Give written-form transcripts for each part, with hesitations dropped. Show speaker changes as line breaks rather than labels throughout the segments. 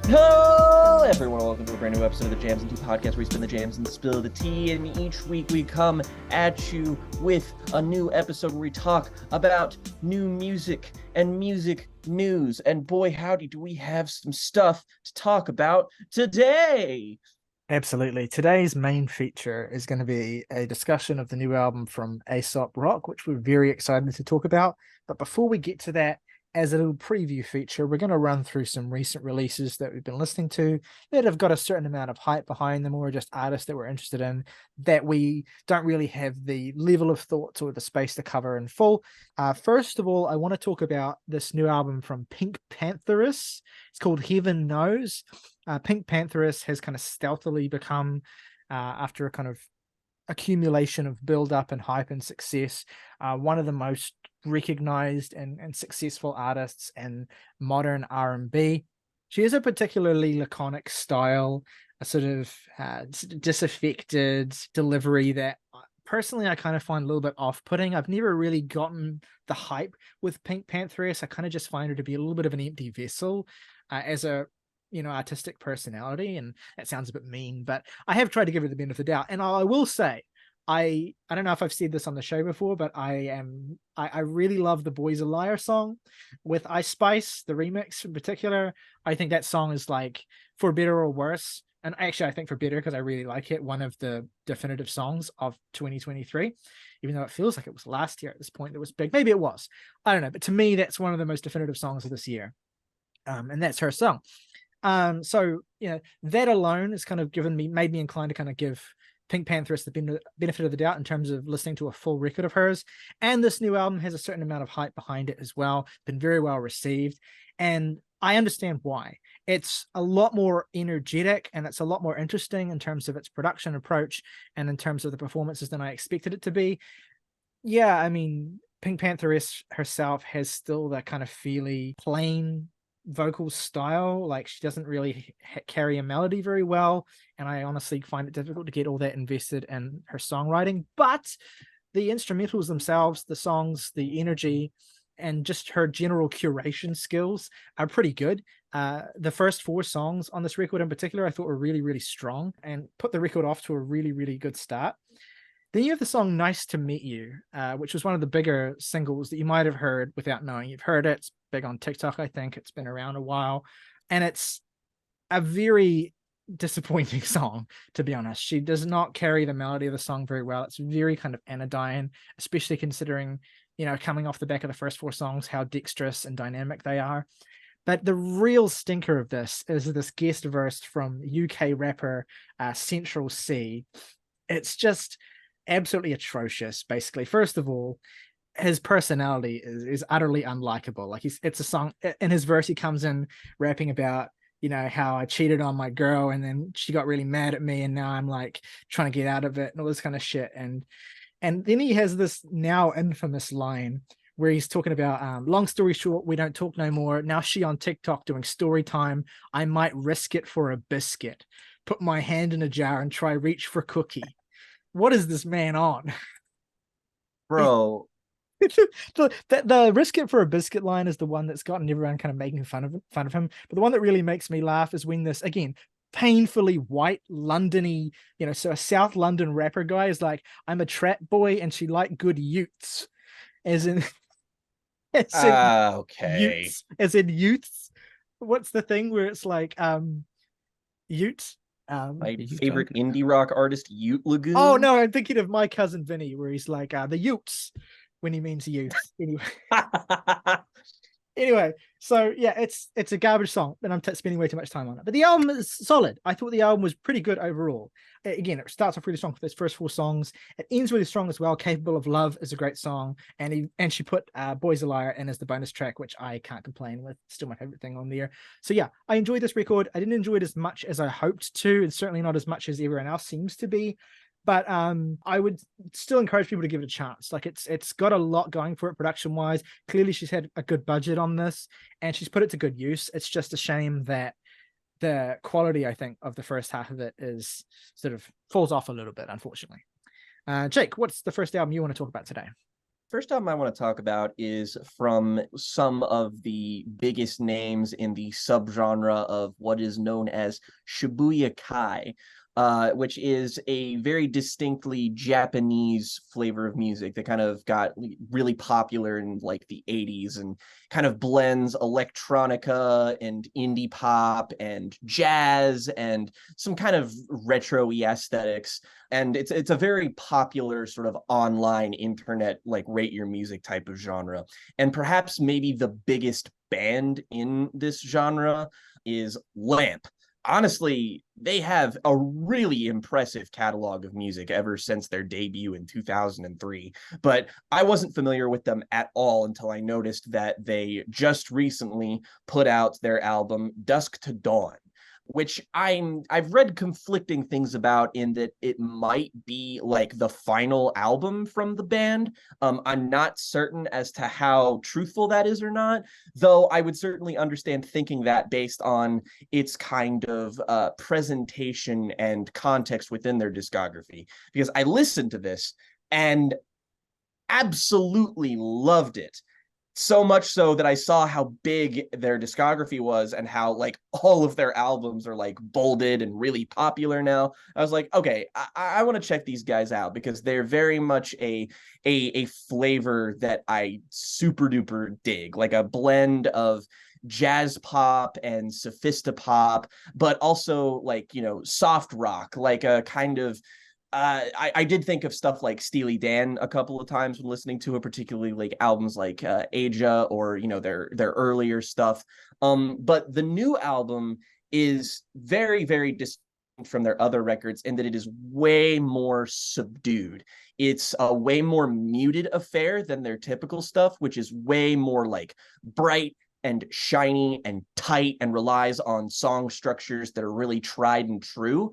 Hello, everyone. Welcome to a brand new episode of the Jams and Tea podcast, where we spin the jams and spill the tea. And each week we come at you with a new episode where we talk about new music and music news. And boy, howdy, do we have some stuff to talk about today.
Absolutely. Today's main feature is going to be a discussion of the new album from Aesop Rock, which we're very excited to talk about. But before we get to that, as a little preview feature, we're going to run through some recent releases that we've been listening to that have got a certain amount of hype behind them, or just artists that we're interested in that we don't really have the level of thoughts or the space to cover in full. First of all, I want to talk about this new album from PinkPantheress. It's called Heaven Knows. PinkPantheress has kind of stealthily become, after a kind of accumulation of build-up and hype and success, one of the most recognized and successful artists in modern R&B. She has a particularly laconic style, a sort of disaffected delivery that personally I kind of find a little bit off-putting. I've never really gotten the hype with PinkPantheress. I kind of just find her to be a little bit of an empty vessel as a artistic personality, and that sounds a bit mean, but I have tried to give her the benefit of the doubt. And I will say, I don't know if I've said this on the show before, but I really love the Boys a Liar song with Ice Spice, the remix in particular. I think that song is, like, for better or worse, and actually I think for better because I really like it, one of the definitive songs of 2023, even though it feels like it was last year at this point that was big. Maybe it was, I don't know, but to me that's one of the most definitive songs of this year, and that's her song. So that alone has kind of made me inclined to kind of give PinkPantheress the benefit of the doubt in terms of listening to a full record of hers. And this new album has a certain amount of hype behind it as well, been very well received, and I understand why. It's a lot more energetic and it's a lot more interesting in terms of its production approach and in terms of the performances than I expected it to be. Yeah, I mean, PinkPantheress herself has still that kind of feely, plain vocal style. Like, she doesn't really carry a melody very well, and I honestly find it difficult to get all that invested in her songwriting. But the instrumentals themselves, the songs, the energy, and just her general curation skills are pretty good. The first 4 songs on this record in particular I thought were really, really strong and put the record off to a really, really good start. Then you have the song Nice to Meet You, which was one of the bigger singles that you might have heard without knowing you've heard it. It's big on TikTok, I think. It's been around a while. And it's a very disappointing song, to be honest. She does not carry the melody of the song very well. It's very kind of anodyne, especially considering, coming off the back of the first 4 songs, how dexterous and dynamic they are. But the real stinker of this is this guest verse from UK rapper Central C. It's just absolutely atrocious. Basically, first of all, his personality is utterly unlikable. Like, it's a song in his verse, he comes in rapping about how I cheated on my girl and then she got really mad at me and now I'm like trying to get out of it and all this kind of shit. And then he has this now infamous line where he's talking about, long story short, we don't talk no more. Now she on TikTok doing story time. I might risk it for a biscuit. Put my hand in a jar and try reach for cookie. What is this man on?
Bro.
The risk it for a biscuit line is the one that's gotten everyone kind of making fun of him. But the one that really makes me laugh is when this, again, painfully white Londony, so a South London rapper guy is like, I'm a trap boy and she like good utes. As in
Okay.
As in youths. What's the thing where it's like utes?
My favorite indie rock artist, Ute Lagoon.
Oh no, I'm thinking of My Cousin Vinny, where he's like the Utes when he means youth. Anyway, so yeah, it's a garbage song, and I'm spending way too much time on it. But the album is solid. I thought the album was pretty good overall. Again, it starts off really strong for those first 4 songs. It ends really strong as well. Capable of Love is a great song, and she put Boys a Liar in as the bonus track, which I can't complain with. Still my favorite thing on there. So yeah, I enjoyed this record. I didn't enjoy it as much as I hoped to, and certainly not as much as everyone else seems to be. But I would still encourage people to give it a chance. Like, it's got a lot going for it production wise. Clearly she's had a good budget on this and she's put it to good use. It's just a shame that the quality, I think, of the first half of it is sort of falls off a little bit, unfortunately. Jake, what's the first album you want to talk about today?
First album I want to talk about is from some of the biggest names in the subgenre of what is known as Shibuya Kai, which is a very distinctly Japanese flavor of music that kind of got really popular in like the 80s and kind of blends electronica and indie pop and jazz and some kind of retro-y aesthetics. And it's a very popular sort of online internet like rate your music type of genre. And perhaps maybe the biggest band in this genre is Lamp. Honestly, they have a really impressive catalog of music ever since their debut in 2003, but I wasn't familiar with them at all until I noticed that they just recently put out their album Dusk to Dawn, which I've read conflicting things about, in that it might be like the final album from the band. I'm not certain as to how truthful that is or not, though I would certainly understand thinking that based on its kind of presentation and context within their discography. Because I listened to this and absolutely loved it, so much so that I saw how big their discography was and how like all of their albums are like bolded and really popular now. I was like, okay, I want to check these guys out because they're very much a flavor that I super duper dig, like a blend of jazz pop and sophistopop, but also like, soft rock, like a kind of I did think of stuff like Steely Dan a couple of times when listening to it, particularly like albums like Aja, or their earlier stuff. But the new album is very, very distinct from their other records in that it is way more subdued. It's a way more muted affair than their typical stuff, which is way more like bright and shiny and tight and relies on song structures that are really tried and true,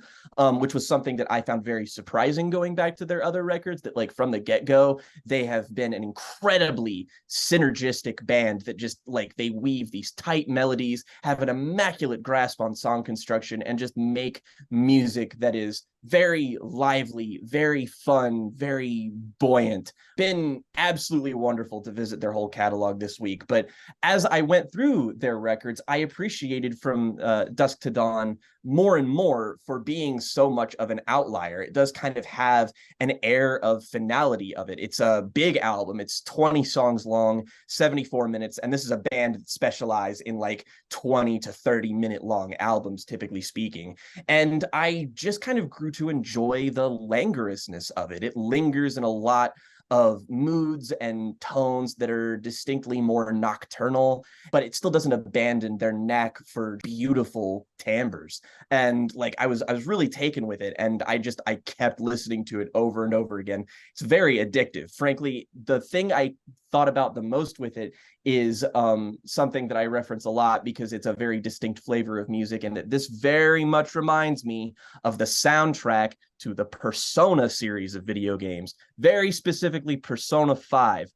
which was something that I found very surprising going back to their other records, that like from the get-go, they have been an incredibly synergistic band that just like they weave these tight melodies, have an immaculate grasp on song construction, and just make music that is very lively, very fun, very buoyant. Been absolutely wonderful to visit their whole catalog this week. But as I went through their records, I appreciated from Dusk to Dawn more and more for being so much of an outlier. It does kind of have an air of finality of it. It's a big album. It's 20 songs long, 74 minutes, and this is a band that specializes in like 20 to 30-minute long albums, typically speaking. And I just kind of grew to enjoy the languorousness of it. It lingers in a lot of moods and tones that are distinctly more nocturnal, but it still doesn't abandon their knack for beautiful timbres. And like I was really taken with it, and I kept listening to it over and over again. It's very addictive. Frankly, the thing I thought about the most with it is something that I reference a lot because it's a very distinct flavor of music, and that this very much reminds me of the soundtrack to the Persona series of video games, very specifically Persona 5.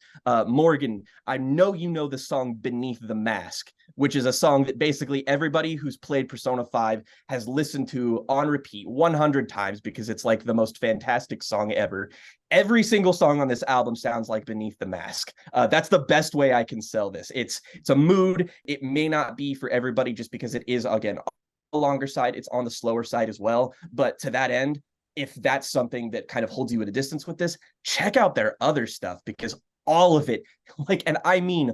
Morgan, I know you know the song Beneath the Mask, which is a song that basically everybody who's played Persona 5 has listened to on repeat 100 times because it's like the most fantastic song ever. Every single song on this album sounds like Beneath the Mask. That's the best way I can sell this. It's a mood. It may not be for everybody just because it is, again, on the longer side. It's on the slower side as well. But to that end, if that's something that kind of holds you at a distance with this, check out their other stuff, because all of it, like, and I mean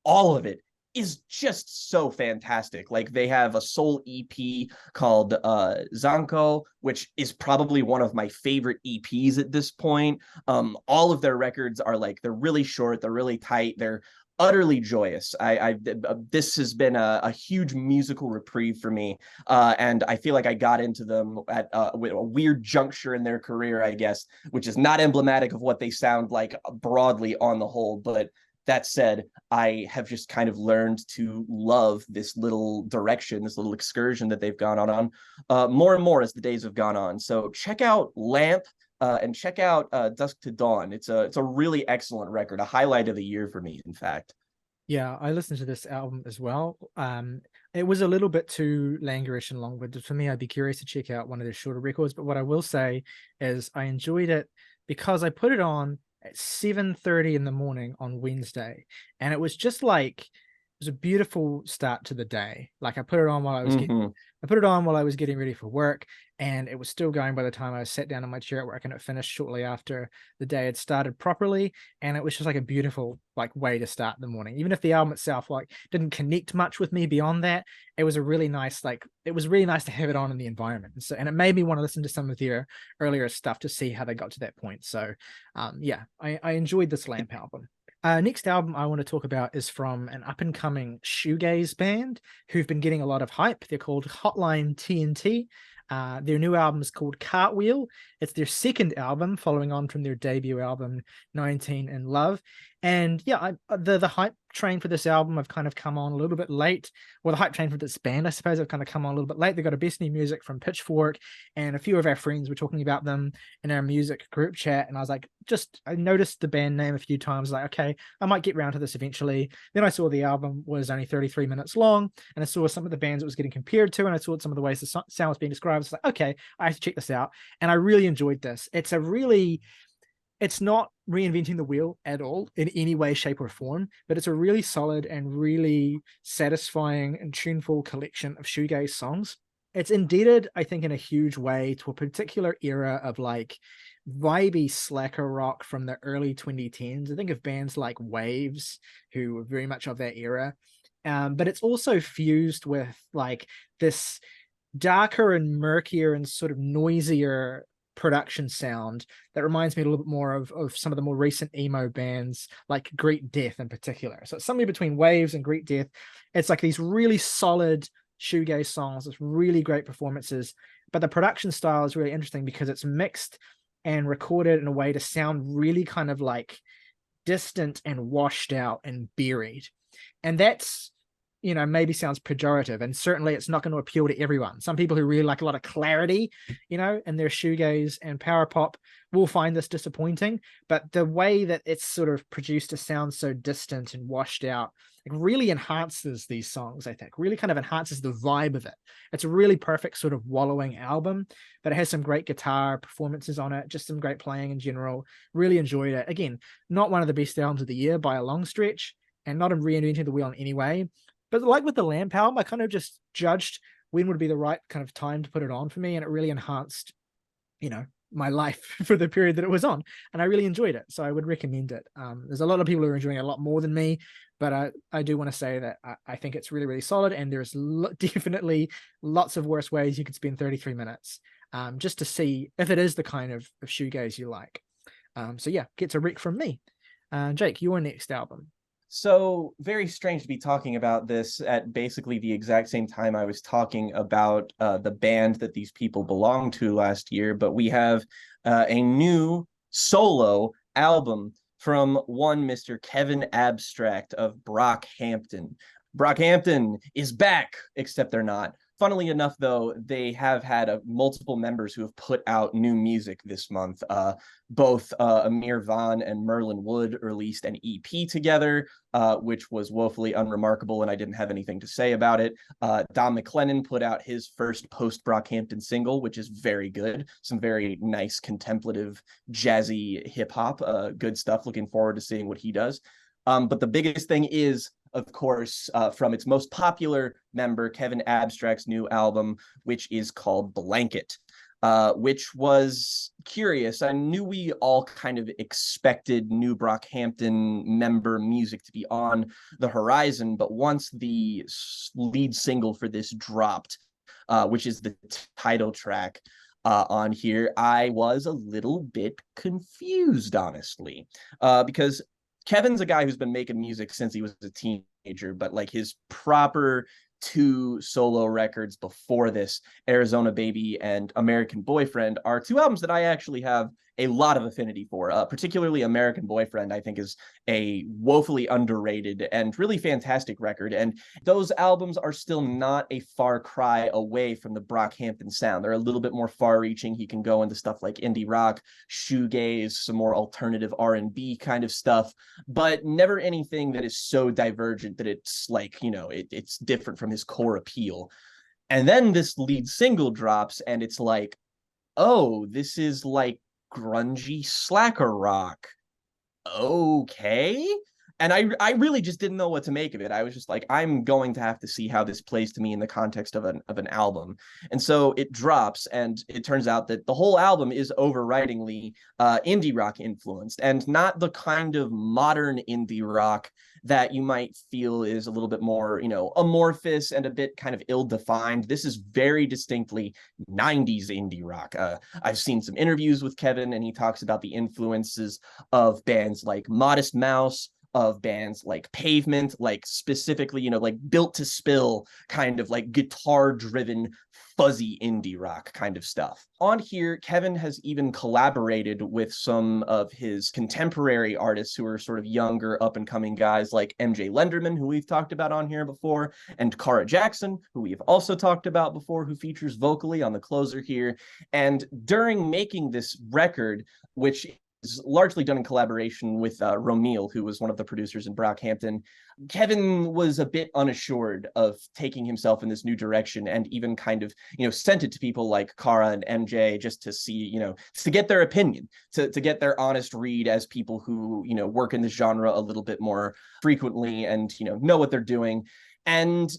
all of it, is just so fantastic. Like they have a soul EP called Zanko, which is probably one of my favorite EPs at this point. All of their records are like, they're really short, they're really tight, they're utterly joyous. This has been a huge musical reprieve for me, and I feel like I got into them at a weird juncture in their career, I guess, which is not emblematic of what they sound like broadly on the whole. But that said, I have just kind of learned to love this little direction, this little excursion that they've gone on more and more as the days have gone on. So check out Lamp. And check out Dusk to Dawn. It's a really excellent record, a highlight of the year for me, in fact.
Yeah, I listened to this album as well. It was a little bit too languorous and long-winded for me. I'd be curious to check out one of their shorter records, but what I will say is I enjoyed it because I put it on at 7:30 in the morning on Wednesday, and it was just like it was a beautiful start to the day. Like I put it on while I was getting
Mm-hmm.
I put it on while I was getting ready for work, and it was still going by the time I sat down in my chair at work, and it finished shortly after the day had started properly. And it was just like a beautiful like way to start the morning. Even if the album itself like didn't connect much with me beyond that, it was a really nice it was really nice to have it on in the environment. And it made me want to listen to some of their earlier stuff to see how they got to that point. So yeah, I enjoyed this Lamp album. Next album I want to talk about is from an up and coming shoegaze band who've been getting a lot of hype. They're called Hotline TNT. Their new album is called Cartwheel. It's their second album, following on from their debut album, 19 in Love. And yeah, the hype train for this album have kind of come on a little bit late. Well, the hype train for this band, I suppose, have kind of come on a little bit late. They got a best new music from Pitchfork, and a few of our friends were talking about them in our music group chat. And I was like, I noticed the band name a few times, like, okay, I might get around to this eventually. Then I saw the album was only 33 minutes long, and I saw some of the bands it was getting compared to, and I saw some of the ways the sound was being described. It's like, okay, I have to check this out. And I really enjoyed this. It's not reinventing the wheel at all in any way, shape, or form, but it's a really solid and really satisfying and tuneful collection of shoegaze songs. It's indebted, I think, in a huge way to a particular era of like vibey slacker rock from the early 2010s. I think of bands like Waves, who were very much of that era. But it's also fused with like this darker and murkier and sort of noisier production sound that reminds me a little bit more of some of the more recent emo bands like Greet Death in particular. So it's something between Waves and Greet Death. It's like these really solid shoegaze songs with really great performances, but the production style is really interesting because it's mixed and recorded in a way to sound really kind of like distant and washed out and buried. And that's, maybe sounds pejorative, and certainly it's not going to appeal to everyone. Some people who really like a lot of clarity, in their shoegaze and power pop will find this disappointing. But the way that it's sort of produced to sound so distant and washed out, it really enhances these songs, I think, really kind of enhances the vibe of it. It's a really perfect sort of wallowing album, but it has some great guitar performances on it, just some great playing in general. Really enjoyed it. Again, not one of the best albums of the year by a long stretch, and not reinventing the wheel in any way. But like with the Lamp album, I kind of just judged when would be the right kind of time to put it on for me, and it really enhanced, my life for the period that it was on, and I really enjoyed it. So I would recommend it. There's a lot of people who are enjoying it a lot more than me, but I do want to say that I think it's really, really solid, and there's definitely lots of worse ways you could spend 33 minutes just to see if it is the kind of shoegaze you like. So yeah, gets a rec from me. Jake, your next album.
So very strange to be talking about this at basically the exact same time I was talking about the band that these people belonged to last year, but we have a new solo album from one Mr. Kevin Abstract of Brockhampton. Brockhampton is back, except they're not. Funnily enough, though, they have had multiple members who have put out new music this month. Both Amir Vaughn and Merlin Wood released an EP together, which was woefully unremarkable, and I didn't have anything to say about it. Don McLennan put out his first post-Brockhampton single, which is very good. Some very nice, contemplative, jazzy hip-hop. Good stuff. Looking forward to seeing what he does. But the biggest thing is, of course, from its most popular member, Kevin Abstract's new album, which is called Blanket, which was curious. I knew we all kind of expected new Brockhampton member music to be on the horizon, but once the lead single for this dropped, which is the title track, on here, I was a little bit confused, honestly, because Kevin's a guy who's been making music since he was a teenager, but like his proper two solo records before this, Arizona Baby and American Boyfriend, are two albums that I actually have a lot of affinity for. Particularly American Boyfriend, I think, is a woefully underrated and really fantastic record. And those albums are still not a far cry away from the Brockhampton sound. They're a little bit more far-reaching. He can go into stuff like indie rock, shoegaze, some more alternative R&B kind of stuff, but never anything that is so divergent that it's like, it's different from his core appeal. And then this lead single drops, and it's like, oh, this is like grungy slacker rock. okay. And I really just didn't know what to make of it. I was just like, I'm going to have to see how this plays to me in the context of an album. And so it drops, and it turns out that the whole album is overridingly indie rock influenced, and not the kind of modern indie rock that you might feel is a little bit more, amorphous and a bit kind of ill-defined. This is very distinctly 90s indie rock. I've seen some interviews with Kevin, and he talks about the influences of bands like Modest Mouse, of bands like Pavement, like specifically, like Built to Spill, kind of like guitar driven, fuzzy indie rock kind of stuff. On here, Kevin has even collaborated with some of his contemporary artists who are sort of younger, up and coming guys like MJ Lenderman, who we've talked about on here before, and Cara Jackson, who we've also talked about before, who features vocally on the closer here. And during making this record, which is largely done in collaboration with Romeel, who was one of the producers in Brockhampton, Kevin was a bit unassured of taking himself in this new direction, and even kind of, sent it to people like Cara and MJ just to see, to get their opinion, to get their honest read as people who, work in this genre a little bit more frequently and, know what they're doing. And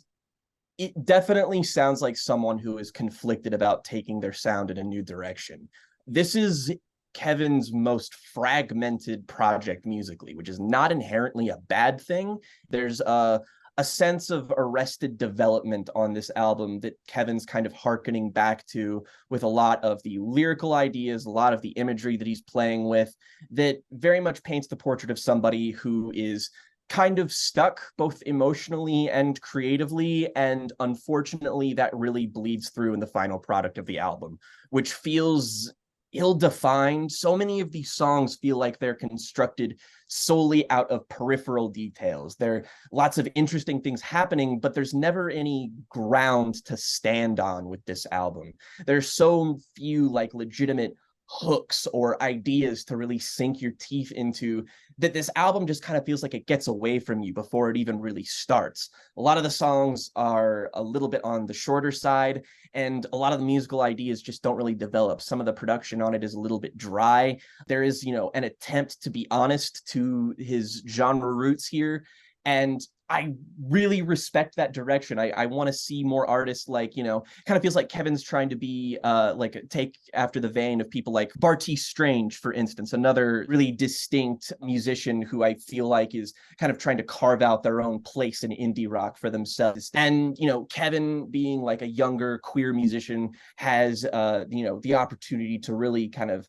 it definitely sounds like someone who is conflicted about taking their sound in a new direction. This is Kevin's most fragmented project musically, which is not inherently a bad thing. There's a sense of arrested development on this album that Kevin's kind of hearkening back to, with a lot of the lyrical ideas, a lot of the imagery that he's playing with, that very much paints the portrait of somebody who is kind of stuck both emotionally and creatively. And unfortunately, that really bleeds through in the final product of the album, which feels ill-defined. So many of these songs feel like they're constructed solely out of peripheral details. There are lots of interesting things happening, but there's never any ground to stand on with this album. There's so few like legitimate hooks or ideas to really sink your teeth into, that this album just kind of feels like it gets away from you before it even really starts. A lot of the songs are a little bit on the shorter side, and a lot of the musical ideas just don't really develop. Some of the production on it is a little bit dry. There is, an attempt to be honest to his genre roots here, and I really respect that direction. I want to see more artists like, kind of feels like Kevin's trying to be like take after the vein of people like Barty Strange, for instance, another really distinct musician who I feel like is kind of trying to carve out their own place in indie rock for themselves. And, Kevin, being like a younger queer musician, has, the opportunity to really kind of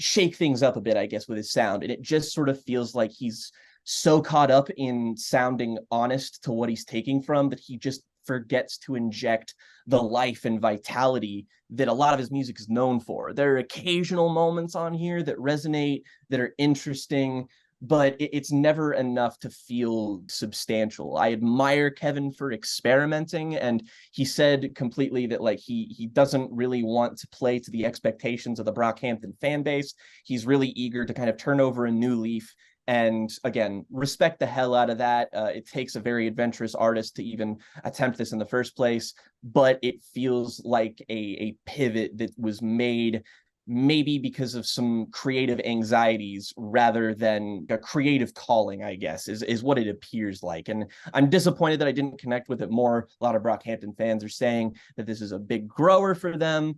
shake things up a bit, I guess, with his sound. And it just sort of feels like he's so caught up in sounding honest to what he's taking from, that he just forgets to inject the life and vitality that a lot of his music is known for. There are occasional moments on here that resonate, that are interesting, but it's never enough to feel substantial. I admire Kevin for experimenting, and he said completely that like he doesn't really want to play to the expectations of the Brockhampton fan base. He's really eager to kind of turn over a new leaf. And again, respect the hell out of that. It takes a very adventurous artist to even attempt this in the first place, but it feels like a pivot that was made maybe because of some creative anxieties rather than a creative calling, I guess, is what it appears like. And I'm disappointed that I didn't connect with it more. A lot of Brockhampton fans are saying that this is a big grower for them,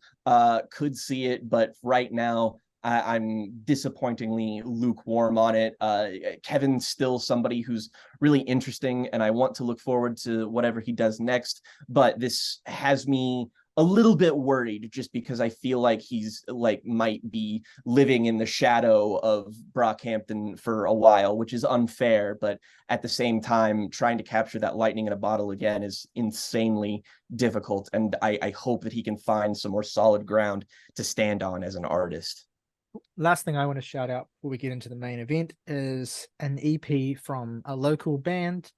could see it, but right now, I'm disappointingly lukewarm on it. Kevin's still somebody who's really interesting, and I want to look forward to whatever he does next. But this has me a little bit worried, just because I feel like he's like might be living in the shadow of Brockhampton for a while, which is unfair. But at the same time, trying to capture that lightning in a bottle again is insanely difficult. And I hope that he can find some more solid ground to stand on as an artist.
Last thing I want to shout out before we get into the main event is an EP from a local band,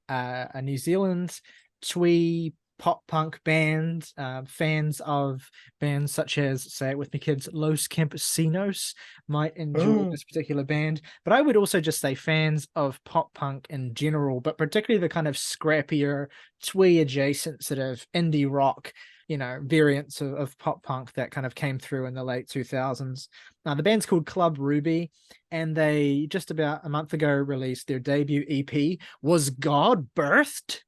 a New Zealand twee pop punk band. Fans of bands such as, say it with me, kids, Los Campesinos might enjoy this particular band. But I would also just say fans of pop punk in general, but particularly the kind of scrappier, twee adjacent sort of indie rock, variants of pop punk that kind of came through in the late 2000s. The band's called Club Ruby, and they just about a month ago released their debut EP, Was God Birthed?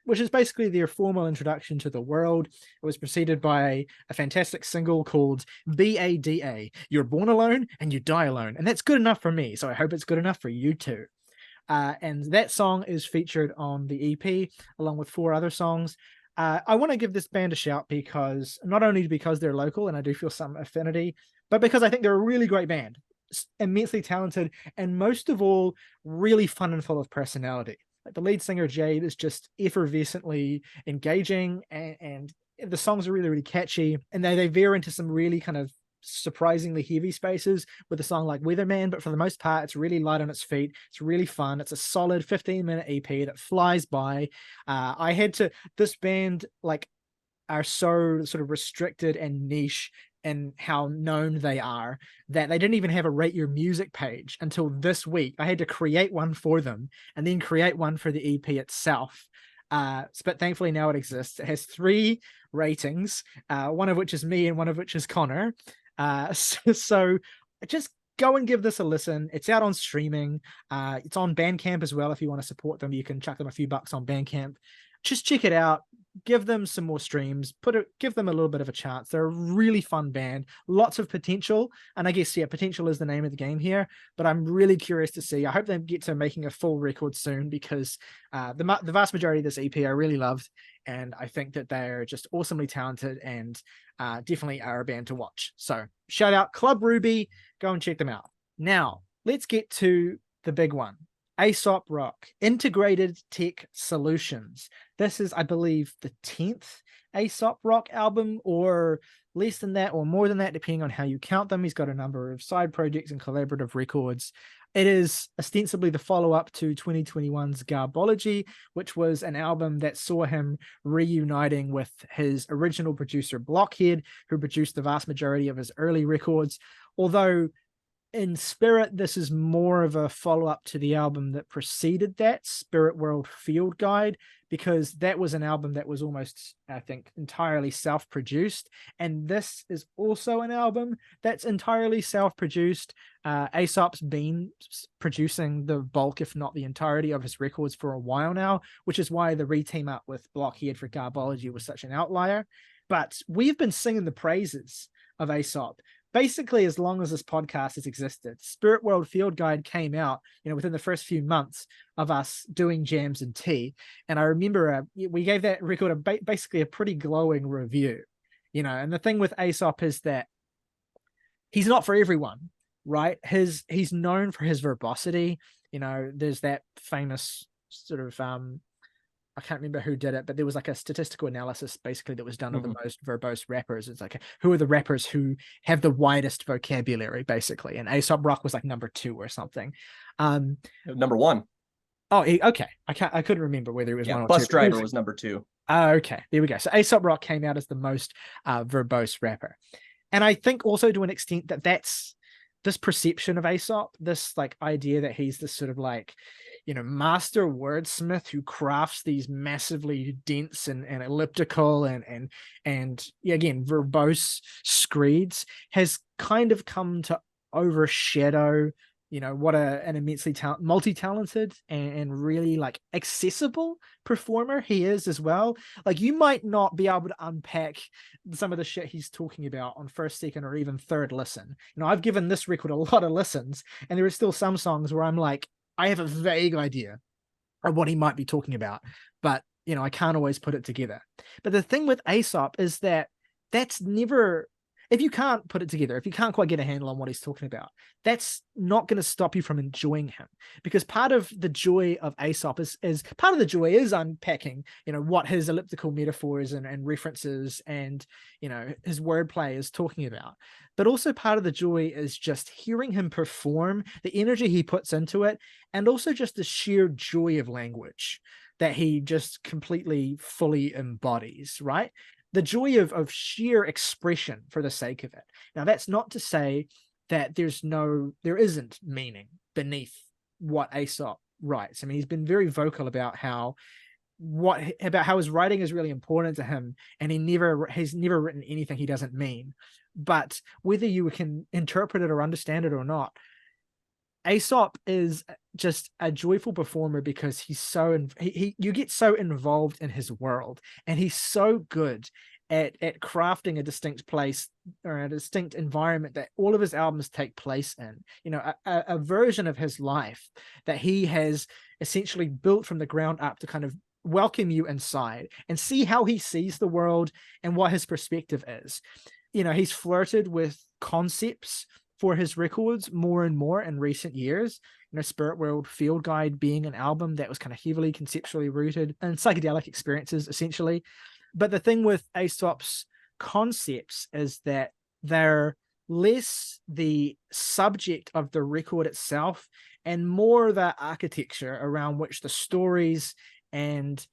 Which is basically their formal introduction to the world. It was preceded by a fantastic single called BADA. You're born alone and you die alone. And that's good enough for me, so I hope it's good enough for you too. And that song is featured on the EP, along with 4 other songs. I want to give this band a shout because, not only because they're local and I do feel some affinity, but because I think they're a really great band, immensely talented, and most of all, really fun and full of personality. Like the lead singer, Jade, is just effervescently engaging, and the songs are really, really catchy, and they veer into some really kind of surprisingly heavy spaces with a song like Weatherman, but for the most part, it's really light on its feet. It's really fun. It's a solid 15-minute EP that flies by. This band are so sort of restricted and niche and how known they are that they didn't even have a rate your music page until this week. I had to create one for them and then create one for the EP itself. But thankfully now it exists. It has 3 ratings, one of which is me and one of which is Connor. So just go and give this a listen. It's out on streaming. It's on Bandcamp as well. If you want to support them, you can chuck them a few bucks on Bandcamp. Just check it out. Give them some more streams. Give them a little bit of a chance. They're a really fun band, lots of potential, and I guess potential is the name of the game here. But I'm really curious to see. I hope they get to making a full record soon because the vast majority of this EP I really loved, and I think that they're just awesomely talented and definitely are a band to watch. So shout out Club Ruby. Go and check them out. Now let's get to the big one. Aesop Rock, Integrated Tech Solutions. This is, I believe, the 10th Aesop Rock album, or less than that, or more than that, depending on how you count them. He's got a number of side projects and collaborative records. It is ostensibly the follow-up to 2021's Garbology, which was an album that saw him reuniting with his original producer, Blockhead, who produced the vast majority of his early records. Although in spirit, this is more of a follow-up to the album that preceded that, Spirit World Field Guide, because that was an album that was almost, I think, entirely self-produced. And this is also an album that's entirely self-produced. Aesop's been producing the bulk, if not the entirety, of his records for a while now, which is why the re-team up with Blockhead for Garbology was such an outlier. But we've been singing the praises of Aesop basically as long as this podcast has existed. Spirit World Field Guide came out, within the first few months of us doing Jams and Tea, and I remember we gave that record basically a pretty glowing review. And the thing with Aesop is that he's not for everyone, right? He's known for his verbosity. There's that famous sort of I can't remember who did it, but there was like a statistical analysis basically that was done of the most verbose rappers. It's like, who are the rappers who have the widest vocabulary, basically? And Aesop Rock was like number 2 or something.
Number 1.
Oh, okay. I couldn't remember whether it was 1 or 2.
Bus Driver was number 2.
Okay, there we go. So Aesop Rock came out as the most verbose rapper. And I think also to an extent that's this perception of Aesop, this like idea that he's this sort of like, master wordsmith who crafts these massively dense and elliptical and again verbose screeds, has kind of come to overshadow what an immensely multi-talented and really like accessible performer he is as well. Like, you might not be able to unpack some of the shit he's talking about on first, second, or even third listen. I've given this record a lot of listens, and there are still some songs where I'm like, I have a vague idea of what he might be talking about, but I can't always put it together. But the thing with Aesop is that that's never, if you can't put it together, if you can't quite get a handle on what he's talking about, that's not going to stop you from enjoying him. Because part of the joy of Aesop is unpacking, what his elliptical metaphors and references and, his wordplay is talking about. But also part of the joy is just hearing him perform, the energy he puts into it, and also just the sheer joy of language. that he just completely fully embodies, right? The joy of sheer expression for the sake of it. Now, that's not to say that there isn't meaning beneath what Aesop writes. I mean, he's been very vocal about how his writing is really important to him, and he's never written anything he doesn't mean. But whether you can interpret it or understand it or not, Aesop is just a joyful performer because you get so involved in his world, and he's so good at crafting a distinct place or a distinct environment that all of his albums take place in. You know, a version of his life that he has essentially built from the ground up to kind of welcome you inside and see how he sees the world and what his perspective is. You know, he's flirted with concepts for his records more and more in recent years. You know, Spirit World Field Guide being an album that was kind of heavily conceptually rooted in psychedelic experiences, essentially. But the thing with Aesop's concepts is that they're less the subject of the record itself and more the architecture around which the stories and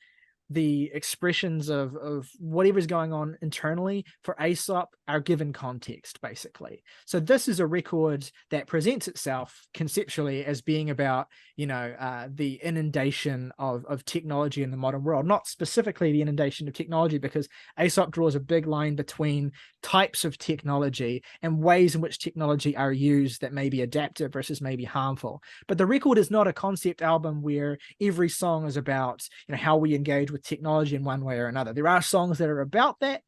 the expressions of whatever's going on internally for Aesop are given context, basically. So this is a record that presents itself conceptually as being about, you know, the inundation of technology in the modern world, not specifically the inundation of technology, because Aesop draws a big line between types of technology and ways in which technology are used that may be adaptive versus maybe harmful. But the record is not a concept album where every song is about, you know, how we engage with technology in one way or another. There are songs that are about that,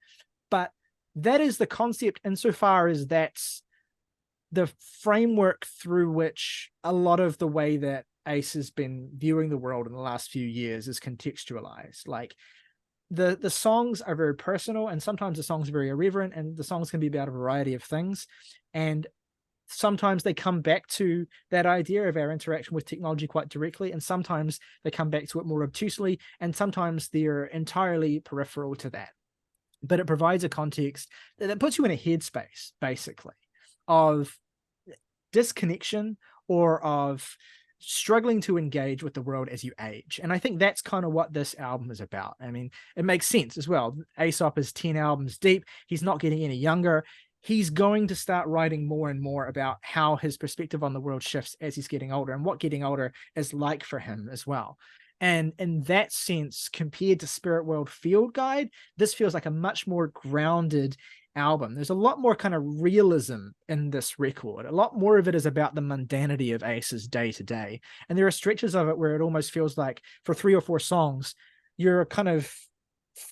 but that is the concept insofar as that's the framework through which a lot of the way that Ace has been viewing the world in the last few years is contextualized. Like the songs are very personal, and sometimes the songs are very irreverent, and the songs can be about a variety of things. And sometimes they come back to that idea of our interaction with technology quite directly, and sometimes they come back to it more obtusely, and sometimes they're entirely peripheral to that. But it provides a context that puts you in a headspace, basically, of disconnection or of struggling to engage with the world as you age. And I think that's kind of what this album is about. I mean, it makes sense as well. Aesop is 10 albums deep. He's not getting any younger. He's going to start writing more and more about how his perspective on the world shifts as he's getting older and what getting older is like for him as well. And in that sense, compared to Spirit World Field Guide, this feels like a much more grounded album. There's a lot more kind of realism in this record. A lot more of it is about the mundanity of Ace's day to day. And there are stretches of it where it almost feels like for 3 or 4 songs, you're kind of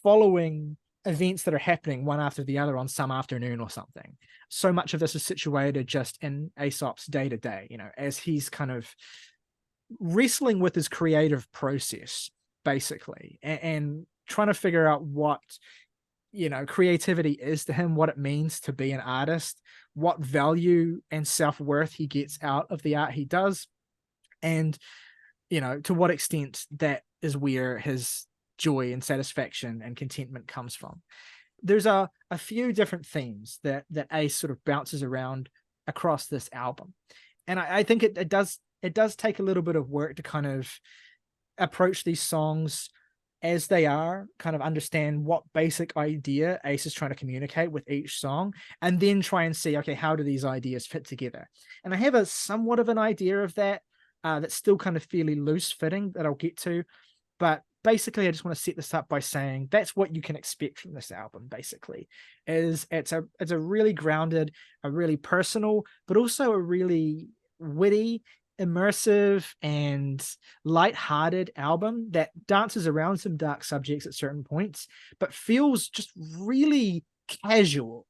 following events that are happening one after the other on some afternoon or something. So much of this is situated just in Aesop's day to day, you know, as he's kind of wrestling with his creative process, basically, and trying to figure out what, you know, creativity is to him, what it means to be an artist, what value and self-worth he gets out of the art he does, and, you know, to what extent that is where his joy and satisfaction and contentment comes from. There's a few different themes that Ace sort of bounces around across this album. And I think it does take a little bit of work to kind of approach these songs as they are, kind of understand what basic idea Ace is trying to communicate with each song, and then try and see, okay, how do these ideas fit together? And I have a somewhat of an idea of that, that's still kind of fairly loose fitting, that I'll get to. But basically, I just want to set this up by saying that's what you can expect from this album, basically, is it's a really grounded, a really personal, but also a really witty, immersive and light-hearted album that dances around some dark subjects at certain points, but feels just really casual.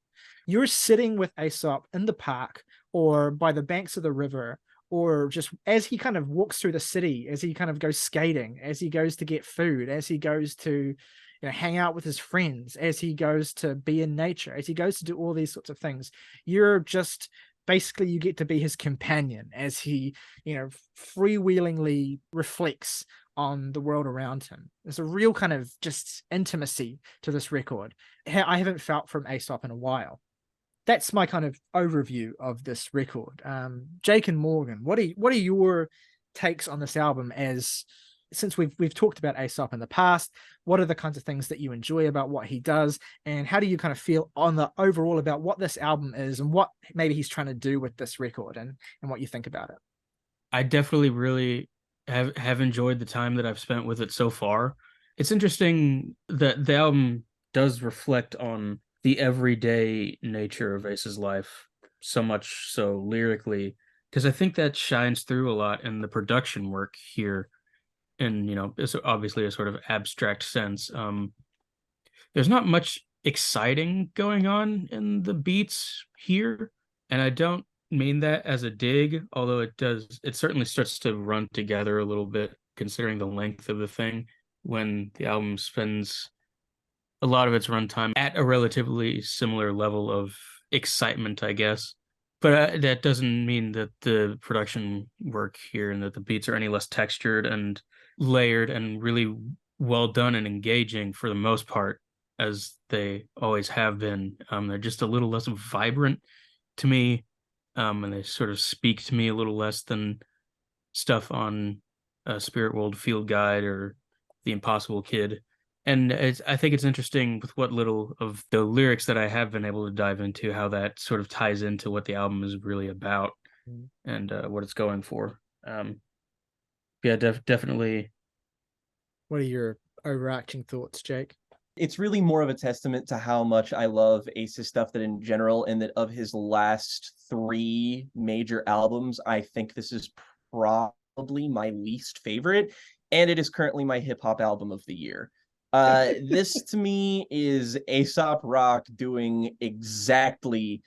You're sitting with Aesop in the park or by the banks of the river, or just as he kind of walks through the city, as he kind of goes skating, as he goes to get food, as he goes to, you know, hang out with his friends, as he goes to be in nature, as he goes to do all these sorts of things. You're just basically, you get to be his companion as he, you know, freewheelingly reflects on the world around him. There's a real kind of just intimacy to this record I haven't felt from Aesop in a while. That's my kind of overview of this record. Jake and Morgan, what are your takes on this album as since we've talked about Aesop in the past, what are the kinds of things that you enjoy about what he does, and how do you kind of feel on the overall about what this album is and what maybe he's trying to do with this record, and what you think about it?
I definitely really have enjoyed the time that I've spent with it so far. It's interesting that the album does reflect on the everyday nature of Ace's life, so much so lyrically, because I think that shines through a lot in the production work here. And it's obviously a sort of abstract sense. There's not much exciting going on in the beats here, and I don't mean that as a dig, although it certainly starts to run together a little bit considering the length of the thing when the album spends a lot of its runtime at a relatively similar level of excitement, I guess. But that doesn't mean that the production work here and that the beats are any less textured and layered and really well done and engaging for the most part, as they always have been. They're just a little less vibrant to me, and they sort of speak to me a little less than stuff on Spirit World Field Guide or The Impossible Kid. And I think it's interesting with what little of the lyrics that I have been able to dive into, how that sort of ties into what the album is really about and what it's going for. Yeah, definitely.
What are your overarching thoughts, Jake?
It's really more of a testament to how much I love Ace's stuff that in general, and that of his last 3 major albums, I think this is probably my least favorite, and it is currently my hip-hop album of the year. This to me is Aesop Rock doing exactly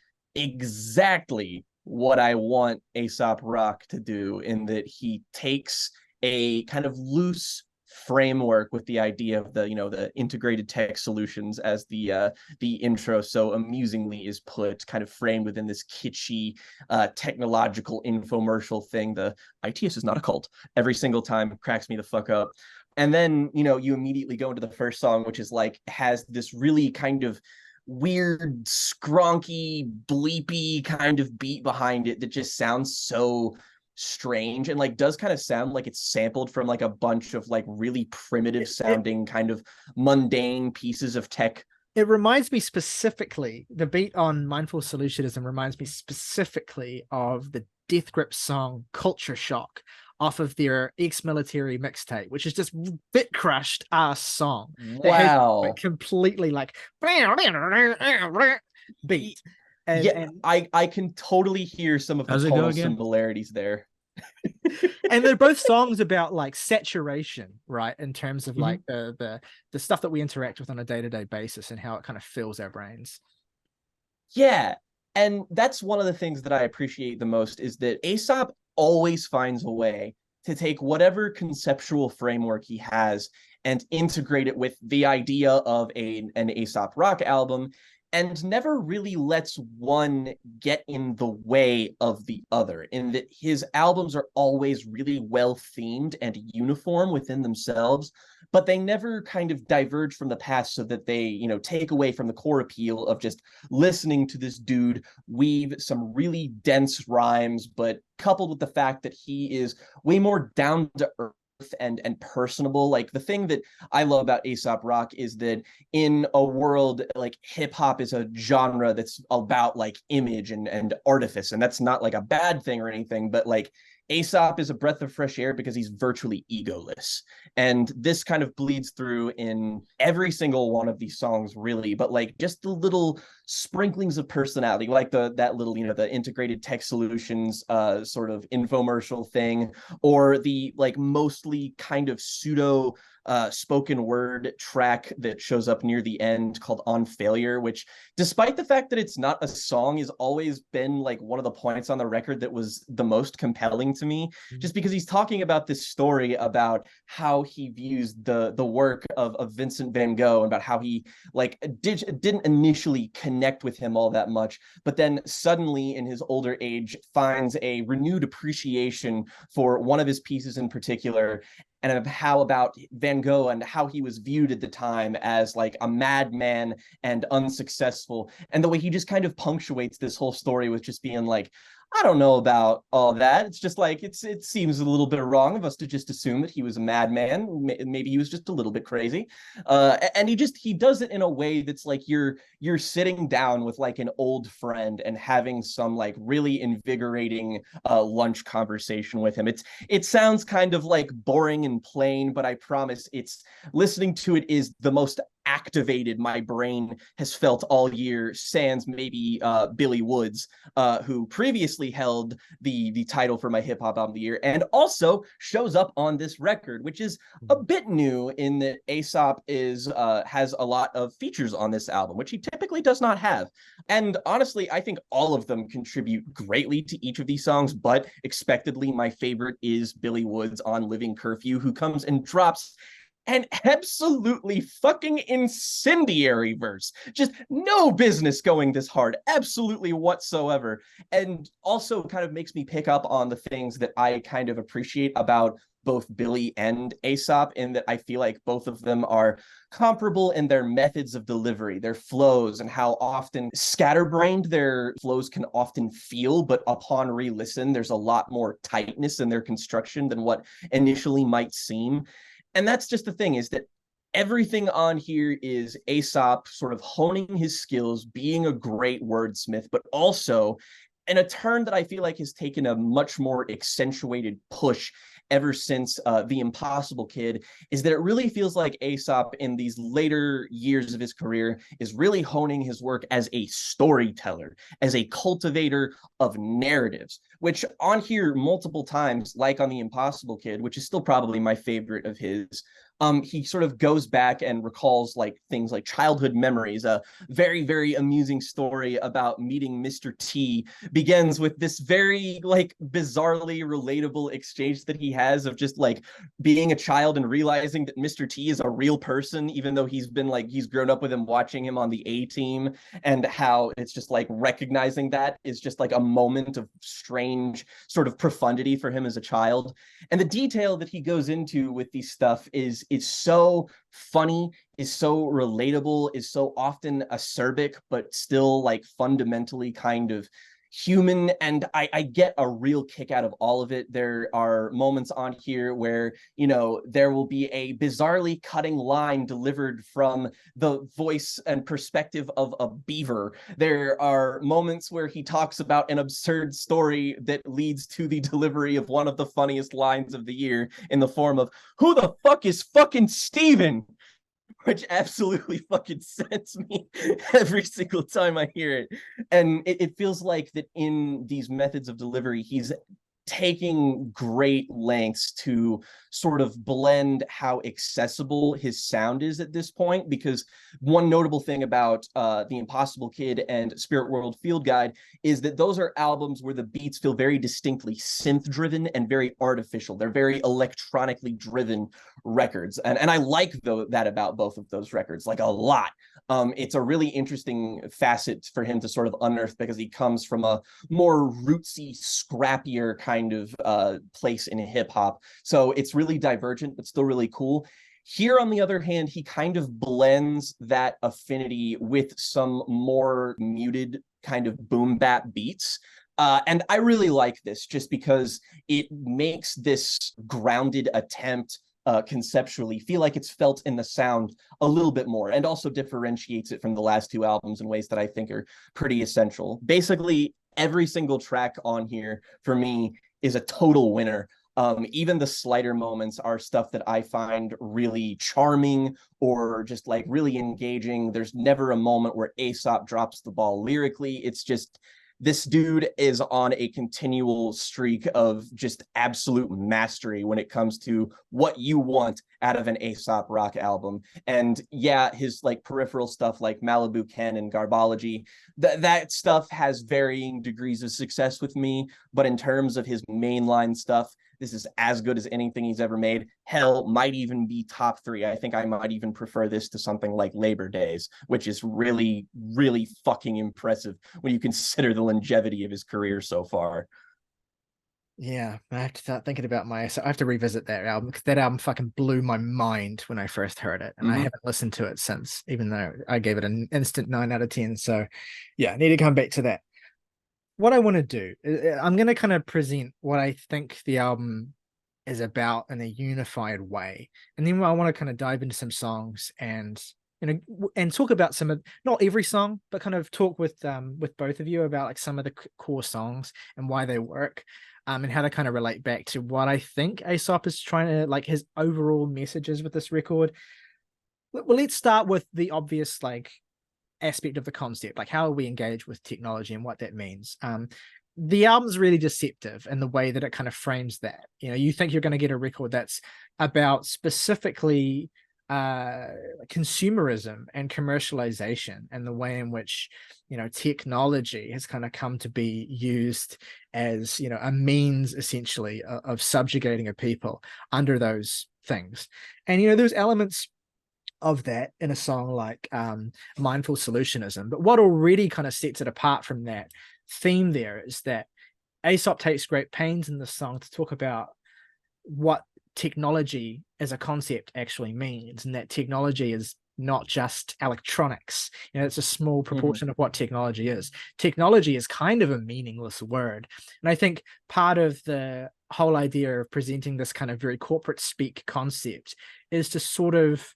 what I want Aesop Rock to do, in that he takes a kind of loose framework with the idea of the integrated tech solutions, as the intro so amusingly is put, kind of framed within this kitschy technological infomercial thing. The ITS is not a cult every single time cracks me the fuck up. And then you immediately go into the first song, which is like, has this really kind of weird skronky bleepy kind of beat behind it that just sounds so strange, and like does kind of sound like it's sampled from like a bunch of like really primitive sounding kind of mundane pieces of tech.
It reminds me specifically, the beat on Mindful Solutionism reminds me specifically of the Death Grip song Culture Shock off of their ex-military mixtape, which is just bit crushed ass song.
Wow.
Completely like beat.
I can totally hear some of the tonal similarities there.
And they're both songs about like saturation, right? In terms of like the stuff that we interact with on a day-to-day basis and how it kind of fills our brains.
Yeah. And that's one of the things that I appreciate the most, is that Aesop always finds a way to take whatever conceptual framework he has and integrate it with the idea of an Aesop Rock album, and never really lets one get in the way of the other, in that his albums are always really well themed and uniform within themselves, but they never kind of diverge from the past so that they, take away from the core appeal of just listening to this dude weave some really dense rhymes, but coupled with the fact that he is way more down to earth and personable. Like, the thing that I love about Aesop Rock is that in a world like hip hop is a genre that's about like image and artifice, and that's not like a bad thing or anything, but like Aesop is a breath of fresh air because he's virtually egoless. And this kind of bleeds through in every single one of these songs, really, but like just the little sprinklings of personality, like that little, the integrated tech solutions sort of infomercial thing, or the like mostly kind of pseudo spoken word track that shows up near the end called On Failure, which, despite the fact that it's not a song, has always been like one of the points on the record that was the most compelling to me, just because he's talking about this story about how he views the work of Vincent van Gogh, and about how he like didn't initially connect with him all that much, but then suddenly in his older age finds a renewed appreciation for one of his pieces in particular, and of how about Van Gogh and how he was viewed at the time as like a madman and unsuccessful. And the way he just kind of punctuates this whole story with just being like, I don't know about all that. It's just like it seems a little bit wrong of us to just assume that he was a madman. Maybe he was just a little bit crazy. And he does it in a way that's like you're sitting down with like an old friend and having some like really invigorating lunch conversation with him. It sounds kind of like boring and plain, but I promise it's listening to it is the most activated my brain has felt all year, sans maybe Billy Woods, who previously held the title for my hip hop album of the year, and also shows up on this record, which is a bit new in that Aesop has a lot of features on this album, which he typically does not have. And honestly, I think all of them contribute greatly to each of these songs, but expectedly, my favorite is Billy Woods on Living Curfew, who comes and drops an absolutely fucking incendiary verse. Just no business going this hard, absolutely whatsoever. And also kind of makes me pick up on the things that I kind of appreciate about both Billy and Aesop, in that I feel like both of them are comparable in their methods of delivery, their flows, and how often scatterbrained their flows can often feel, but upon re-listen, there's a lot more tightness in their construction than what initially might seem. And that's just the thing, is that everything on here is Aesop sort of honing his skills, being a great wordsmith, but also in a turn that I feel like has taken a much more accentuated push ever since The Impossible Kid, is that it really feels like Aesop in these later years of his career is really honing his work as a storyteller, as a cultivator of narratives, which on here multiple times, like on The Impossible Kid, which is still probably my favorite of his, he sort of goes back and recalls like things like childhood memories. A very, very amusing story about meeting Mr. T begins with this very like bizarrely relatable exchange that he has of just like being a child and realizing that Mr. T is a real person, even though he's grown up with him, watching him on the A Team, and how it's just like recognizing that is just like a moment of strange sort of profundity for him as a child. And the detail that he goes into with these stuff is so funny, is so relatable, is so often acerbic, but still like fundamentally kind of human. And I get a real kick out of all of it. There are moments on here where, there will be a bizarrely cutting line delivered from the voice and perspective of a beaver. There are moments where he talks about an absurd story that leads to the delivery of one of the funniest lines of the year in the form of, "Who the fuck is fucking Steven?" Which absolutely fucking sends me every single time I hear it. And it feels like that in these methods of delivery, he's taking great lengths to sort of blend how accessible his sound is at this point, because one notable thing about The Impossible Kid and Spirit World Field Guide is that those are albums where the beats feel very distinctly synth driven and very artificial. They're very electronically driven records, and I like that about both of those records like a lot. It's a really interesting facet for him to sort of unearth, because he comes from a more rootsy, scrappier kind of place in hip hop. So it's really divergent, but still really cool. Here, on the other hand, he kind of blends that affinity with some more muted kind of boom bap beats. And I really like this just because it makes this grounded attempt conceptually feel like it's felt in the sound a little bit more, and also differentiates it from the last two albums in ways that I think are pretty essential. Basically, every single track on here for me is a total winner. Even the slighter moments are stuff that I find really charming or just like really engaging. There's never a moment where Aesop drops the ball lyrically. It's just, this dude is on a continual streak of just absolute mastery when it comes to what you want out of an Aesop Rock album. And yeah, his like peripheral stuff like Malibu Ken and Garbology, that stuff has varying degrees of success with me. But in terms of his mainline stuff, this is as good as anything he's ever made. Hell, might even be top three. I think I might even prefer this to something like Labor Days, which is really, really fucking impressive when you consider the longevity of his career so far.
Yeah, I have to start thinking about I have to revisit that album, because that album fucking blew my mind when I first heard it, and I haven't listened to it since, even though I gave it an instant 9 out of 10. So yeah, I need to come back to that. what I want to do, I'm going to kind of present what I think the album is about in a unified way, and then I want to kind of dive into some songs and and talk about some of, not every song, but kind of talk with both of you about like some of the core songs and why they work, and how to kind of relate back to what I think Aesop is trying to, like, his overall messages with this record. Well, let's start with the obvious, like, aspect of the concept, like how we engage with technology and what that means. The album's really deceptive in the way that it kind of frames that. You think you're going to get a record that's about specifically consumerism and commercialization, and the way in which technology has kind of come to be used as a means, essentially, of subjugating a people under those things. And there's elements of that in a song like Mindful Solutionism. But what already kind of sets it apart from that theme there is that Aesop takes great pains in this song to talk about what technology as a concept actually means, and that technology is not just electronics. It's a small proportion of what technology is. Technology is kind of a meaningless word. And I think part of the whole idea of presenting this kind of very corporate speak concept is to sort of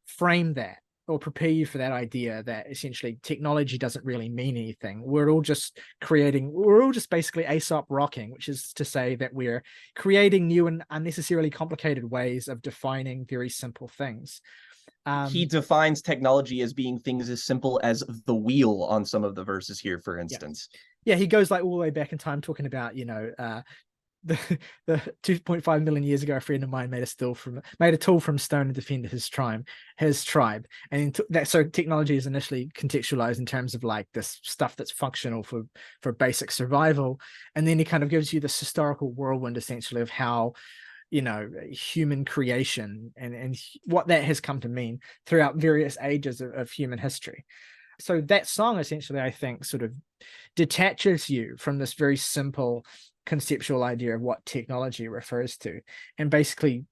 frame that, or prepare you for that idea that essentially technology doesn't really mean anything. We're all just basically Aesop rocking, which is to say that we're creating new and unnecessarily complicated ways of defining very simple things.
He defines technology as being things as simple as the wheel on some of the verses here, for instance.
Yeah, he goes like all the way back in time, talking about the 2.5 million years ago, a friend of mine made a tool from stone to defend his tribe. And so technology is initially contextualized in terms of like this stuff that's functional for basic survival, and then he kind of gives you this historical whirlwind, essentially, of how human creation and what that has come to mean throughout various ages of human history. So that song, essentially, I think, sort of detaches you from this very simple conceptual idea of what technology refers to, and basically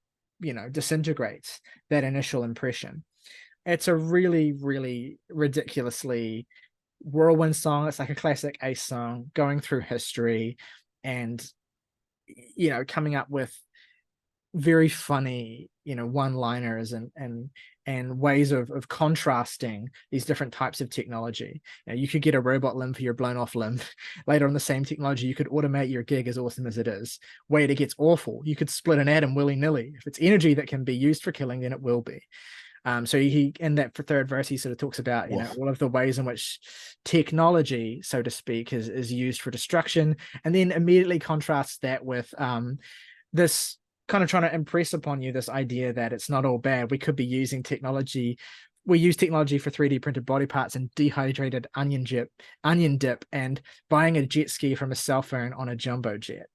disintegrates that initial impression. It's a really, really ridiculously whirlwind song. It's like a classic Ace song, going through history and coming up with very funny one-liners and ways of contrasting these different types of technology. You could get a robot limb for your blown off limb. Later on, the same technology, you could automate your gig, as awesome as it is. Wait, it gets awful. You could split an atom willy-nilly. If it's energy that can be used for killing, then it will be. So he, in that third verse, he sort of talks about all of the ways in which technology, so to speak, is used for destruction, and then immediately contrasts that with this kind of trying to impress upon you this idea that it's not all bad. We could be using technology. We use technology for 3D printed body parts and dehydrated onion dip, and buying a jet ski from a cell phone on a jumbo jet.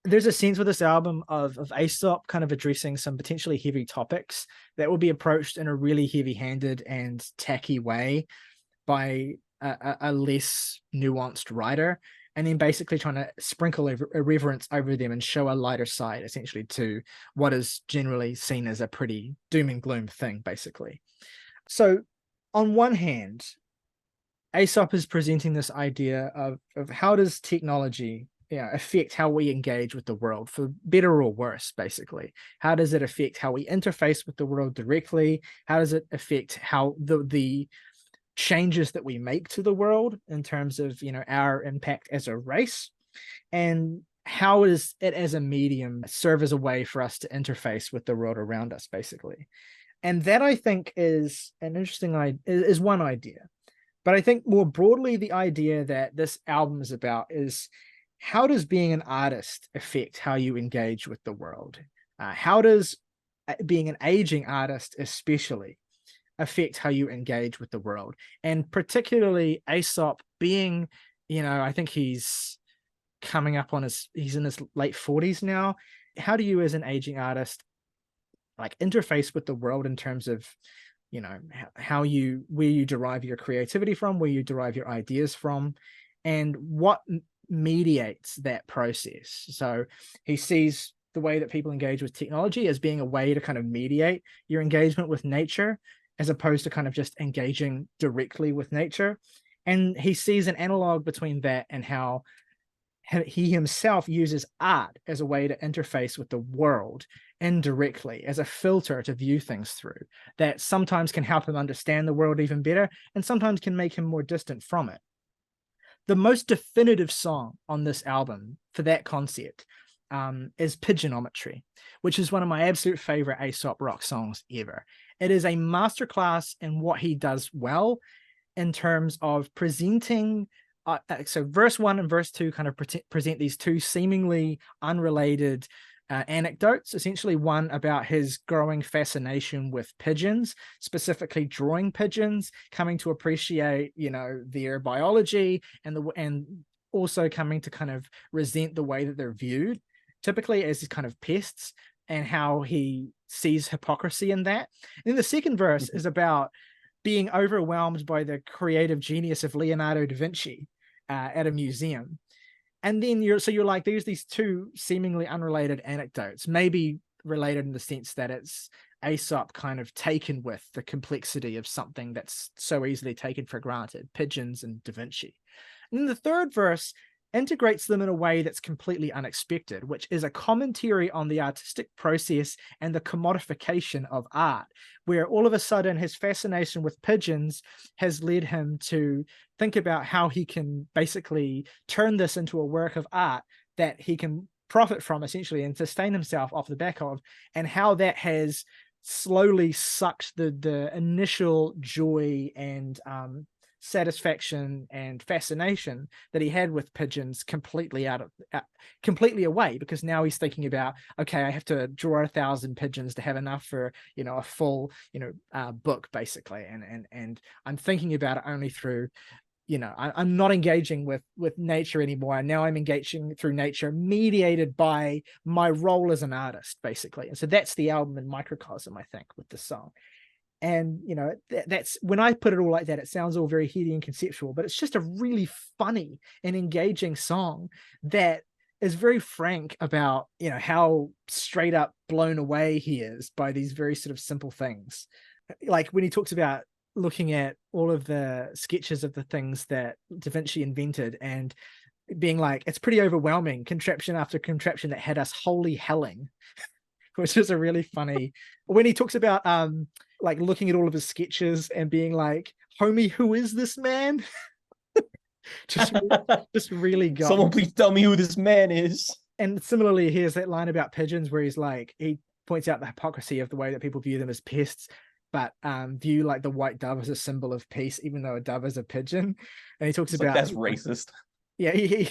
There's a sense with this album of Aesop kind of addressing some potentially heavy topics that will be approached in a really heavy-handed and tacky way by a less nuanced writer, and then basically trying to sprinkle irreverence over them and show a lighter side, essentially, to what is generally seen as a pretty doom and gloom thing, basically. So on one hand, Aesop is presenting this idea of how does technology affect how we engage with the world, for better or worse, basically. How does it affect how we interface with the world directly? How does it affect how the changes that we make to the world in terms of our impact as a race, and how does it as a medium serve as a way for us to interface with the world around us, basically? And that, I think, is an interesting idea, is one idea. But I think more broadly, the idea that this album is about is, how does being an artist affect how you engage with the world? How does being an aging artist especially affect how you engage with the world? And particularly Aesop being, I think he's coming up on he's in his late 40s now. How do you, as an aging artist, like, interface with the world in terms of, where you derive your creativity from, where you derive your ideas from, and what mediates that process? So he sees the way that people engage with technology as being a way to kind of mediate your engagement with nature, as opposed to kind of just engaging directly with nature. And he sees an analog between that and how he himself uses art as a way to interface with the world indirectly, as a filter to view things through, that sometimes can help him understand the world even better and sometimes can make him more distant from it. The most definitive song on this album for that concept is Pigeonometry, which is one of my absolute favorite Aesop Rock songs ever. It is a masterclass in what he does well in terms of presenting. So verse 1 and verse 2 kind of present these two seemingly unrelated anecdotes, essentially one about his growing fascination with pigeons, specifically drawing pigeons, coming to appreciate, their biology, and also coming to kind of resent the way that they're viewed, typically as kind of pests, and how he sees hypocrisy in that. And then the second verse is about being overwhelmed by the creative genius of Leonardo da Vinci at a museum. And then you're like, there's these two seemingly unrelated anecdotes, maybe related in the sense that it's Aesop kind of taken with the complexity of something that's so easily taken for granted, pigeons and Da Vinci. And then the third verse integrates them in a way that's completely unexpected, which is a commentary on the artistic process and the commodification of art, where all of a sudden his fascination with pigeons has led him to think about how he can basically turn this into a work of art that he can profit from, essentially, and sustain himself off the back of, and how that has slowly sucked the initial joy and satisfaction and fascination that he had with pigeons completely completely away, because now he's thinking about, okay, I have to draw 1,000 pigeons to have enough for a full book, basically, and I'm thinking about it only through I'm not engaging with nature anymore. Now I'm engaging through nature, mediated by my role as an artist, basically. And so that's the album in microcosm, I think, with the song. And that's when I put it all like that, it sounds all very heady and conceptual, but it's just a really funny and engaging song that is very frank about how straight up blown away he is by these very sort of simple things. Like when he talks about looking at all of the sketches of the things that Da Vinci invented and being like, it's pretty overwhelming, contraption after contraption that had us wholly helling, which is a really funny. When he talks about like looking at all of his sketches and being like, homie, who is this man? just really got
someone please tell me who this man is.
And similarly, here's that line about pigeons where he's like, he points out the hypocrisy of the way that people view them as pests, but view like the white dove as a symbol of peace, even though a dove is a pigeon. And he talks about
that's racist.
Yeah, he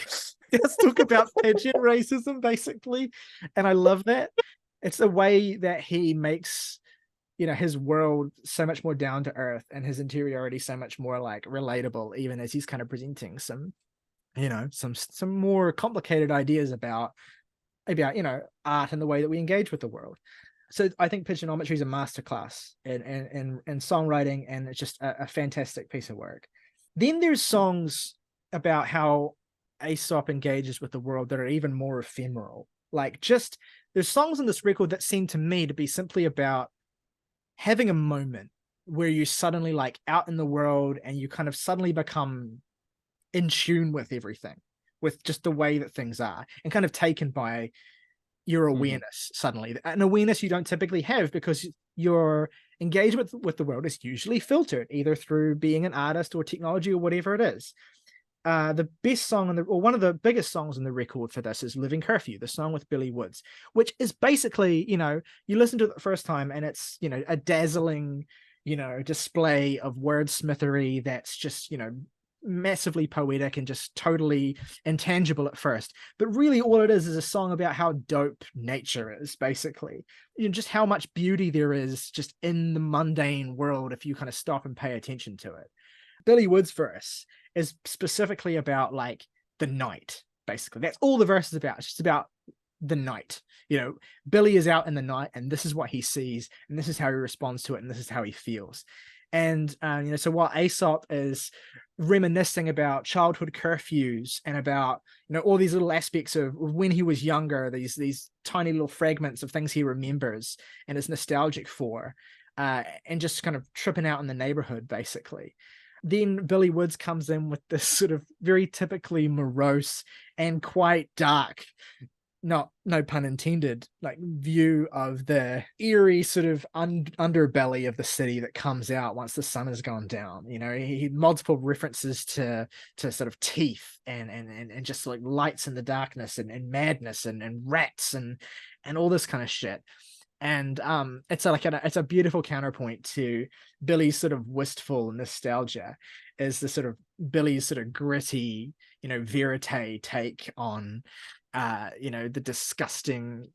does talk about pigeon racism, basically. And I love that. It's a way that he makes his world so much more down to earth and his interiority so much more like relatable, even as he's kind of presenting some more complicated ideas about art and the way that we engage with the world. So I think Pigeonometry is a masterclass in songwriting, and it's just a fantastic piece of work. Then there's songs about how Aesop engages with the world that are even more ephemeral. There's songs on this record that seem to me to be simply about having a moment where you're suddenly like out in the world and you kind of suddenly become in tune with everything, with just the way that things are, and kind of taken by your awareness suddenly, an awareness you don't typically have because your engagement with the world is usually filtered either through being an artist or technology or whatever it is. The best song one of the biggest songs on the record for this is Living Curfew, the song with Billy Woods, which is basically, you listen to it the first time and it's, a dazzling, display of wordsmithery that's just, massively poetic and just totally intangible at first. But really all it is a song about how dope nature is, basically. Just how much beauty there is just in the mundane world if you kind of stop and pay attention to it. Billy Woods' verse is specifically about like the night, basically. That's all the verse is about. It's just about the night. Billy is out in the night and this is what he sees and this is how he responds to it and this is how he feels. And so while Aesop is reminiscing about childhood curfews and about all these little aspects of when he was younger, these tiny little fragments of things he remembers and is nostalgic for, and just kind of tripping out in the neighborhood, basically. then Billy Woods comes in with this sort of very typically morose and quite dark, no pun intended, like view of the eerie sort of underbelly of the city that comes out once the sun has gone down. You know, he multiple references to sort of teeth and just like lights in the darkness and madness and rats and all this kind of shit. And it's a beautiful counterpoint to Billy's sort of wistful nostalgia, is the sort of Billy's sort of gritty, you know, verite take on you know, the disgusting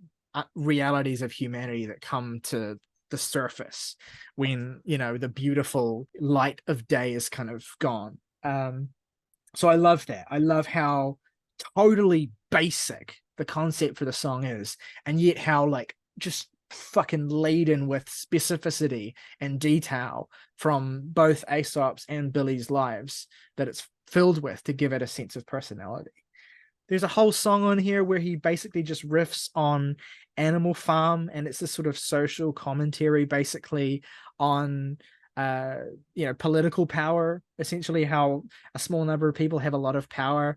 realities of humanity that come to the surface when, you know, the beautiful light of day is kind of gone. So I love that. I love how totally basic the concept for the song is, and yet how like just fucking laden with specificity and detail from both Aesop's and Billy's lives that it's filled with to give it a sense of personality. There's a whole song on here where he basically just riffs on Animal Farm, and it's this sort of social commentary basically on you know, political power, essentially how a small number of people have a lot of power.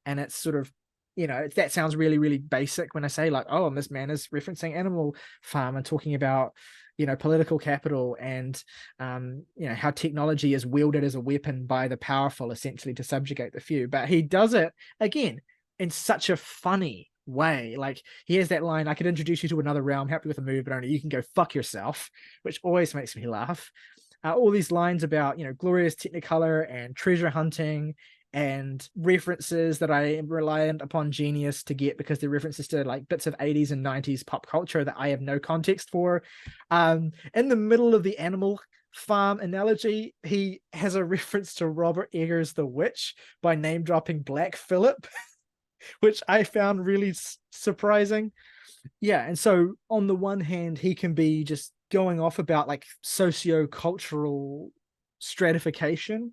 And it's sort of, you know, that sounds really, really basic when I say like, oh, and this man is referencing Animal Farm and talking about, you know, political capital and, you know, how technology is wielded as a weapon by the powerful, essentially to subjugate the few. But he does it, again, in such a funny way. Like, he has that line, I could introduce you to another realm, help you with a move, but only you can go fuck yourself, which always makes me laugh. All these lines about, you know, glorious technicolor and treasure hunting and references that I am reliant upon genius to get because they're references to like bits of 80s and 90s pop culture that I have no context for. In the middle of the Animal Farm analogy, he has a reference to Robert Eggers' The Witch by name dropping Black Phillip, which I found really surprising. Yeah, and so on the one hand, he can be just going off about like socio-cultural stratification,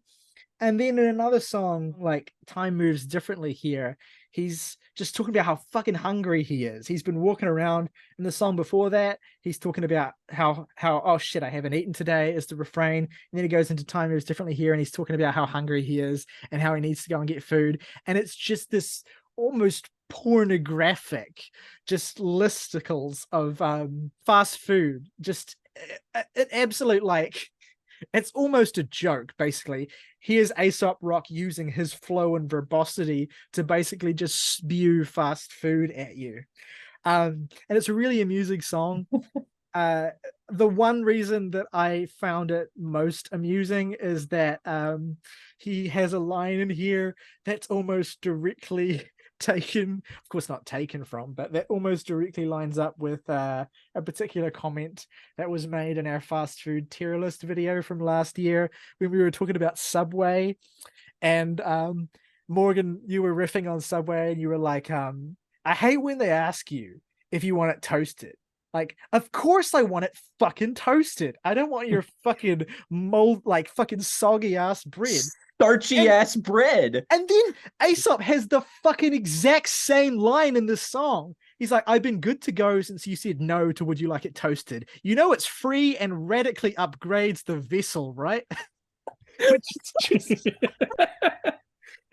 and then in another song, like Time Moves Differently Here, he's just talking about how fucking hungry he is. He's been walking around. In the song before that, he's talking about how oh shit, I haven't eaten today is the refrain. And then he goes into Time Moves Differently Here, and he's talking about how hungry he is and how he needs to go and get food. And it's just this almost pornographic just listicles of fast food, just an absolute, like, it's almost a joke. Basically, here's Aesop Rock using his flow and verbosity to basically just spew fast food at you, and it's a really amusing song. The one reason that I found it most amusing is that he has a line in here that's almost directly taken, of course not taken from, but that almost directly lines up with a particular comment that was made in our fast food tier list video from last year when we were talking about Subway. And Morgan, you were riffing on Subway and you were like, I hate when they ask you if you want it toasted. Like, of course I want it fucking toasted. I don't want your fucking mold, like fucking soggy ass bread.
Starchy ass bread.
And then Aesop has the fucking exact same line in this song. He's like, I've been good to go since you said no to would you like it toasted. You know it's free and radically upgrades the vessel, right? Which is just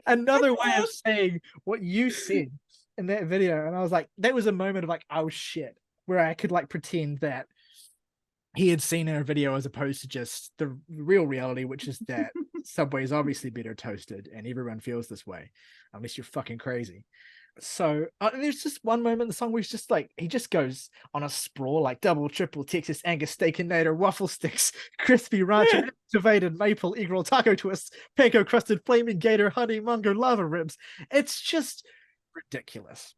another way of saying what you said in that video. And I was like, that was a moment of like, oh shit, where I could like pretend that he had seen in a video as opposed to just the real reality, which is that Subway is obviously better toasted and everyone feels this way, unless you're fucking crazy. So there's just one moment in the song where he's just like, he just goes on a sprawl, like double, triple Texas Angus Steakinator, waffle sticks, crispy ranch, activated maple egg roll, taco twists, panko crusted flaming gator, honey mungo lava ribs. It's just ridiculous.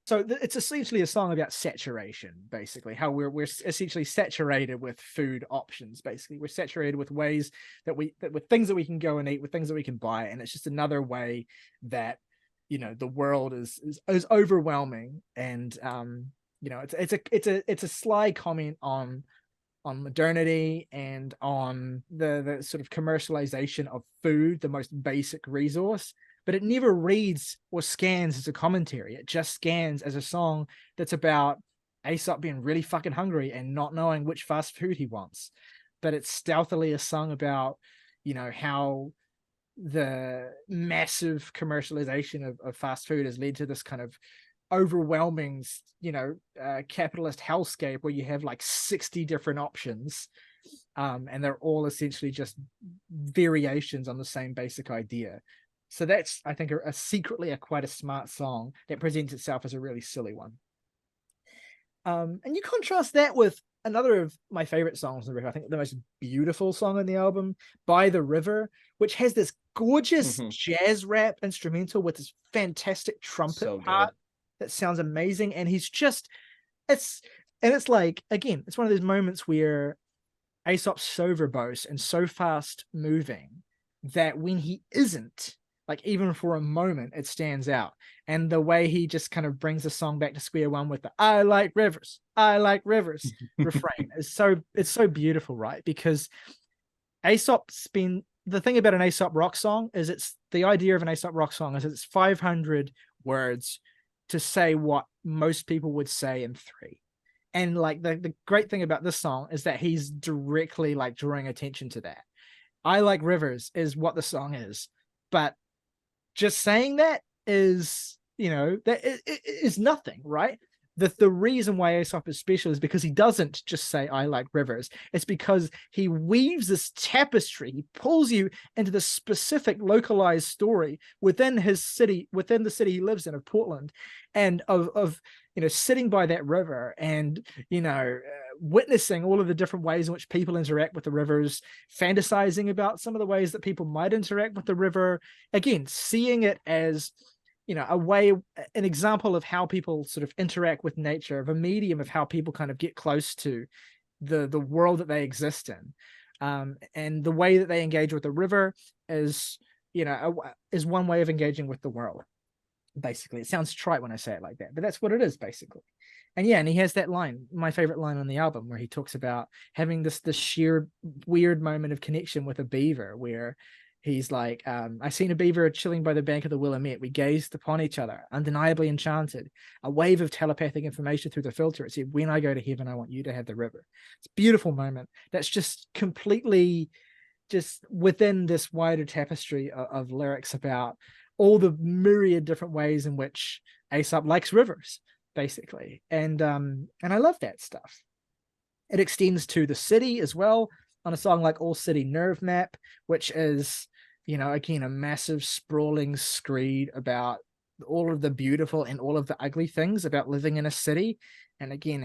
So it's essentially a song about saturation, basically, how we're essentially saturated with food options. Basically, we're saturated with ways that with things that we can go and eat, with things that we can buy, and it's just another way that, you know, the world is overwhelming. And you know, it's a sly comment on modernity and on the sort of commercialization of food, the most basic resource. But it never reads or scans as a commentary. It just scans as a song that's about Aesop being really fucking hungry and not knowing which fast food he wants. But it's stealthily a song about, how the massive commercialization of fast food has led to this kind of overwhelming, capitalist hellscape where you have like 60 different options, and they're all essentially just variations on the same basic idea. So that's, I think, secretly quite a smart song that presents itself as a really silly one. And you contrast that with another of my favorite songs on the record, I think the most beautiful song on the album, By the River, which has this gorgeous jazz rap instrumental with this fantastic trumpet part that sounds amazing. And it's like, again, it's one of those moments where Aesop's so verbose and so fast moving that when he isn't, like even for a moment, it stands out. And the way he just kind of brings the song back to square one with the I like rivers refrain is so beautiful, right? Because the thing about an Aesop Rock song is the idea of an Aesop Rock song is it's 500 words to say what most people would say in 3. And like the great thing about this song is that he's directly like drawing attention to that. I like rivers is what the song is, but just saying that is, that is nothing, right? The reason why Aesop is special is because he doesn't just say I like rivers. It's because he weaves this tapestry. He pulls you into the specific localized story within the city he lives in, of Portland, and of sitting by that river and witnessing all of the different ways in which people interact with the rivers, fantasizing about some of the ways that people might interact with the river, again seeing it as an example of how people sort of interact with nature, of a medium of how people kind of get close to the world that they exist in, and the way that they engage with the river is one way of engaging with the world. Basically, it sounds trite when I say it like that, but that's what it is basically. And he has that line, my favorite line on the album, where he talks about having this sheer weird moment of connection with a beaver, where he's like, I seen a beaver chilling by the bank of the Willamette. We gazed upon each other, undeniably enchanted. A wave of telepathic information through the filter. It said, when I go to heaven, I want you to have the river. It's a beautiful moment. That's just completely just within this wider tapestry of lyrics about all the myriad different ways in which Aesop likes rivers, basically. And I love that stuff. It extends to the city as well on a song like All City Nerve Map, which is, again, a massive sprawling screed about all of the beautiful and all of the ugly things about living in a city. And again,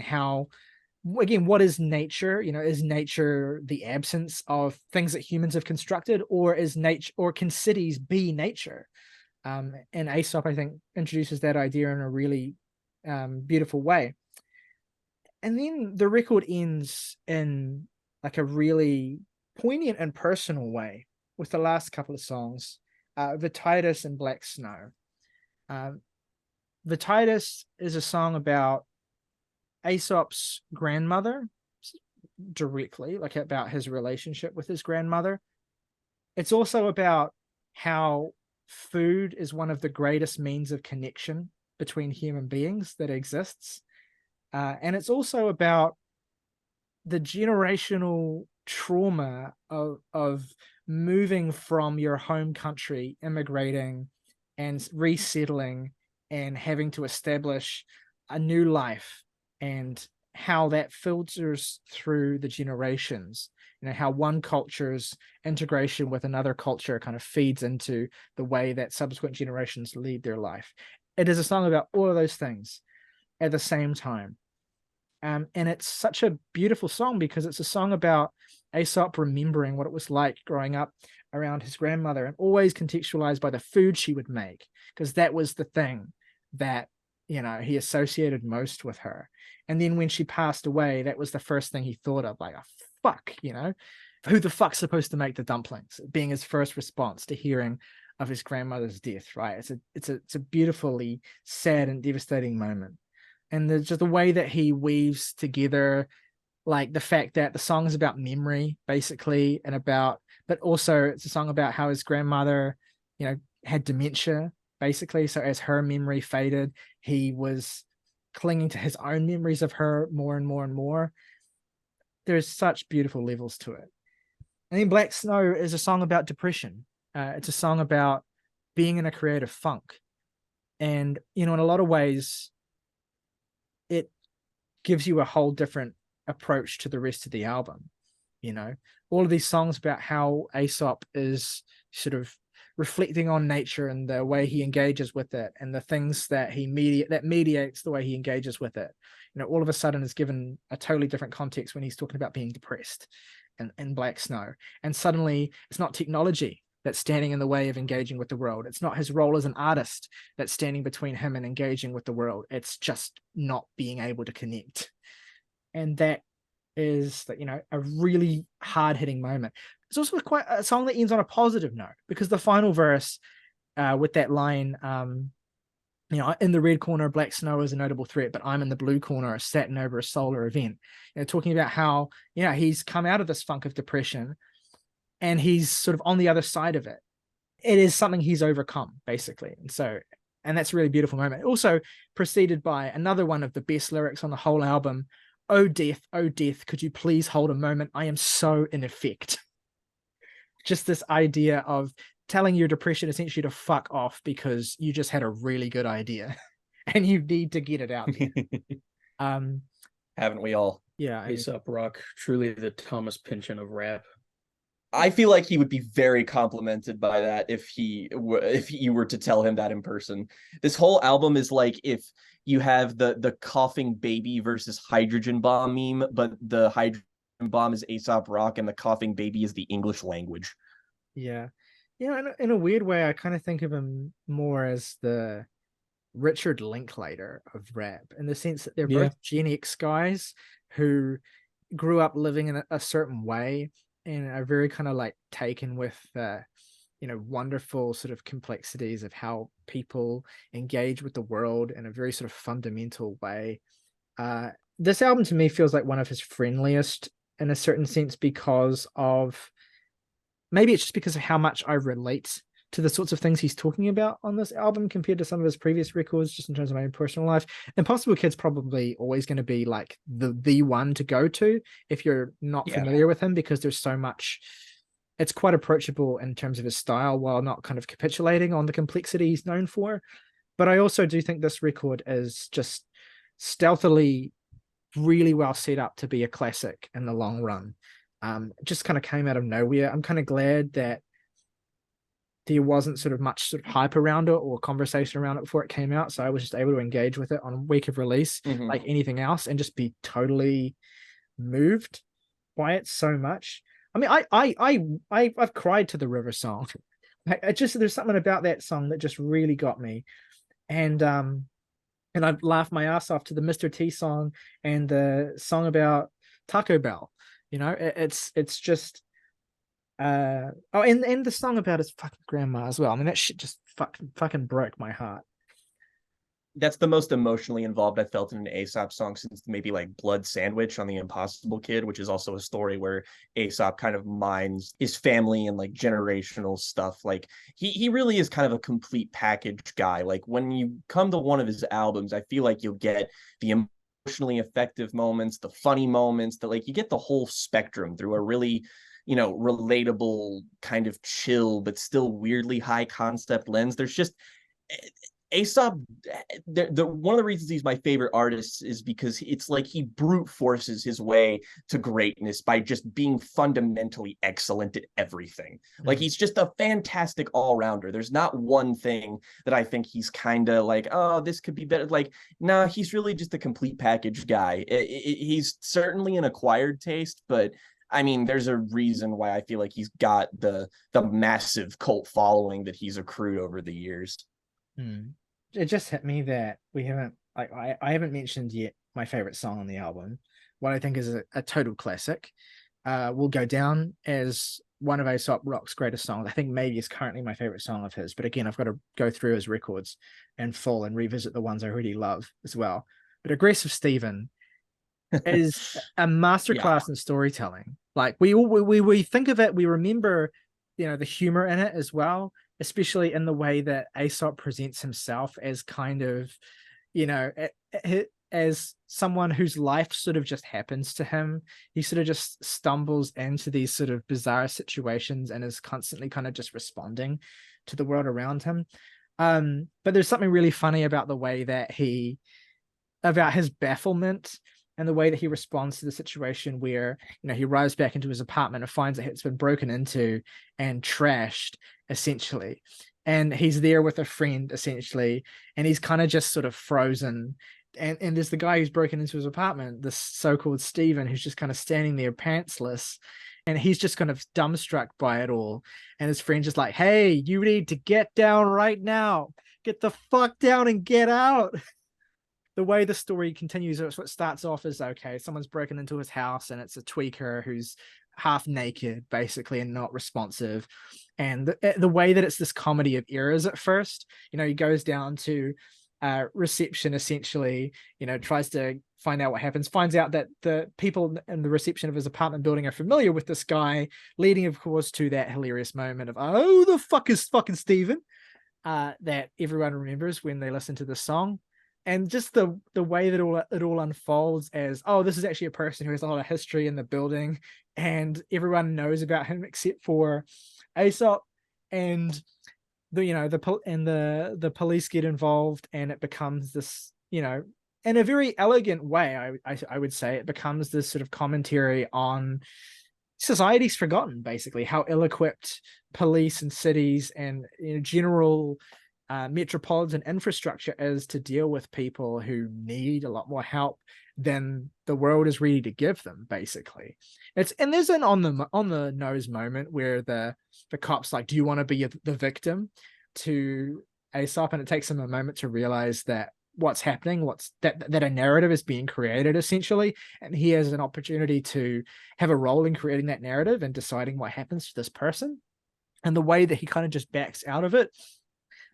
what is nature? Is nature the absence of things that humans have constructed, or can cities be nature? And Aesop, I think, introduces that idea in a really beautiful way. And then the record ends in like a really poignant and personal way with the last couple of songs, Vititis and Black Snow. Vititis is a song about Aesop's grandmother, directly, like about his relationship with his grandmother. It's also about how food is one of the greatest means of connection between human beings that exists. And it's also about the generational trauma of moving from your home country, immigrating and resettling and having to establish a new life, and how that filters through the generations. How one culture's integration with another culture kind of feeds into the way that subsequent generations lead their life. It is a song about all of those things at the same time. And it's such a beautiful song because it's a song about Aesop remembering what it was like growing up around his grandmother, and always contextualized by the food she would make, because that was the thing that he associated most with her. And then when she passed away, that was the first thing he thought of, like, oh, fuck, who the fuck's supposed to make the dumplings, being his first response to hearing of his grandmother's death, right? It's a beautifully sad and devastating moment. And there's just the way that he weaves together, like the fact that the song is about memory, basically, but also it's a song about how his grandmother, had dementia, basically. So as her memory faded, he was clinging to his own memories of her more and more and more. There's such beautiful levels to it. And then Black Snow is a song about depression. It's a song about being in a creative funk. And, in a lot of ways, it gives you a whole different approach to the rest of the album. All of these songs about how Aesop is sort of reflecting on nature and the way he engages with it, and the things that mediates the way he engages with it. All of a sudden is given a totally different context when he's talking about being depressed in Black Snow. And suddenly it's not technology that's standing in the way of engaging with the world. It's not his role as an artist that's standing between him and engaging with the world. It's just not being able to connect. And that is a really hard-hitting moment. It's also quite a song that ends on a positive note, because the final verse with that line, in the red corner, Black Snow is a notable threat, but I'm in the blue corner, a Saturn over a solar event. Talking about how, he's come out of this funk of depression and he's sort of on the other side of it. It is something he's overcome, basically. And that's a really beautiful moment. Also preceded by another one of the best lyrics on the whole album. Oh death, could you please hold a moment? I am so in effect. Just this idea of telling your depression essentially to fuck off because you just had a really good idea and you need to get it out there.
Haven't we all?
Yeah.
Aesop Rock, truly the Thomas Pynchon of rap.
I feel like he would be very complimented by that if you were to tell him that in person. This whole album is like if you have the coughing baby versus hydrogen bomb meme, but the hydrogen bomb is Aesop Rock and the coughing baby is the English language.
Yeah. In a weird way, I kind of think of him more as the Richard Linklater of rap, in the sense that they're both Gen X guys who grew up living in a certain way and are very kind of like taken with wonderful sort of complexities of how people engage with the world in a very sort of fundamental way. This album to me feels like one of his friendliest in a certain sense, because of maybe it's just because of how much I relate to the sorts of things he's talking about on this album compared to some of his previous records, just in terms of my own personal life. Impossible Kid's probably always going to be like the one to go to if you're not familiar with him, because there's so much. It's quite approachable in terms of his style while not kind of capitulating on the complexity he's known for. But I also do think this record is just stealthily really well set up to be a classic in the long run. Just kind of came out of nowhere. I'm kind of glad that there wasn't sort of much sort of hype around it or conversation around it before it came out. So I was just able to engage with it on week of release, like anything else, and just be totally moved by it so much. I mean, I've cried to the River song. There's something about that song that just really got me. And I've laughed my ass off to the Mr. T song and the song about Taco Bell. It's just and the song about his fucking grandma as well. I mean, that shit just fucking broke my heart.
That's the most emotionally involved I felt in an Aesop song since maybe like Blood Sandwich on the Impossible Kid, which is also a story where Aesop kind of mines his family and like generational stuff. Like he really is kind of a complete package guy. Like when you come to one of his albums, I feel like you'll get the emotionally effective moments, the funny moments, that like you get the whole spectrum through a really relatable kind of chill but still weirdly high concept lens. There's just Aesop, one of the reasons he's my favorite artist is because it's like he brute forces his way to greatness by just being fundamentally excellent at everything. Like he's just a fantastic all-rounder. There's not one thing that I think he's kind of like, oh, this could be better. Like, no, he's really just a complete package guy. He's certainly an acquired taste, but I mean, there's a reason why I feel like he's got the massive cult following that he's accrued over the years.
It just hit me that we haven't, like, I haven't mentioned yet my favorite song on the album. What I think is a total classic, will go down as one of Aesop Rock's greatest songs. I think maybe it's currently my favorite song of his, but again, I've got to go through his records in full and revisit the ones I already love as well. But Aggressive Stephen is a masterclass in storytelling. Like we think of it, we remember, the humor in it as well, especially in the way that Aesop presents himself as kind of, as someone whose life sort of just happens to him. He sort of just stumbles into these sort of bizarre situations and is constantly kind of just responding to the world around him. But there's something really funny about the way that about his bafflement and the way that he responds to the situation where, he arrives back into his apartment and finds that it's been broken into and trashed, essentially. And he's there with a friend, essentially, and he's kind of just sort of frozen. And there's the guy who's broken into his apartment, this so-called Stephen, who's just kind of standing there pantsless. And he's just kind of dumbstruck by it all. And his friend's just like, hey, you need to get down right now. Get the fuck down and get out. The way the story continues, it's what starts off as, okay, someone's broken into his house and it's a tweaker who's half naked, basically, and not responsive. And the way that it's this comedy of errors at first, he goes down to reception, essentially, tries to find out what happens, finds out that the people in the reception of his apartment building are familiar with this guy, leading, of course, to that hilarious moment of, oh, the fuck is fucking Steven, that everyone remembers when they listen to the song. And just the way that it all unfolds as, oh, this is actually a person who has a lot of history in the building, and everyone knows about him except for Aesop, and the police get involved, and it becomes this, in a very elegant way, I would say, it becomes this sort of commentary on society's forgotten, basically, how ill-equipped police and cities and general metropolitan infrastructure is to deal with people who need a lot more help than the world is ready to give them, basically. There's an on the nose moment where the cop's like, do you want to be the victim to Aesop? And it takes him a moment to realize that what's happening, that a narrative is being created, essentially, and he has an opportunity to have a role in creating that narrative and deciding what happens to this person, and the way that he kind of just backs out of it.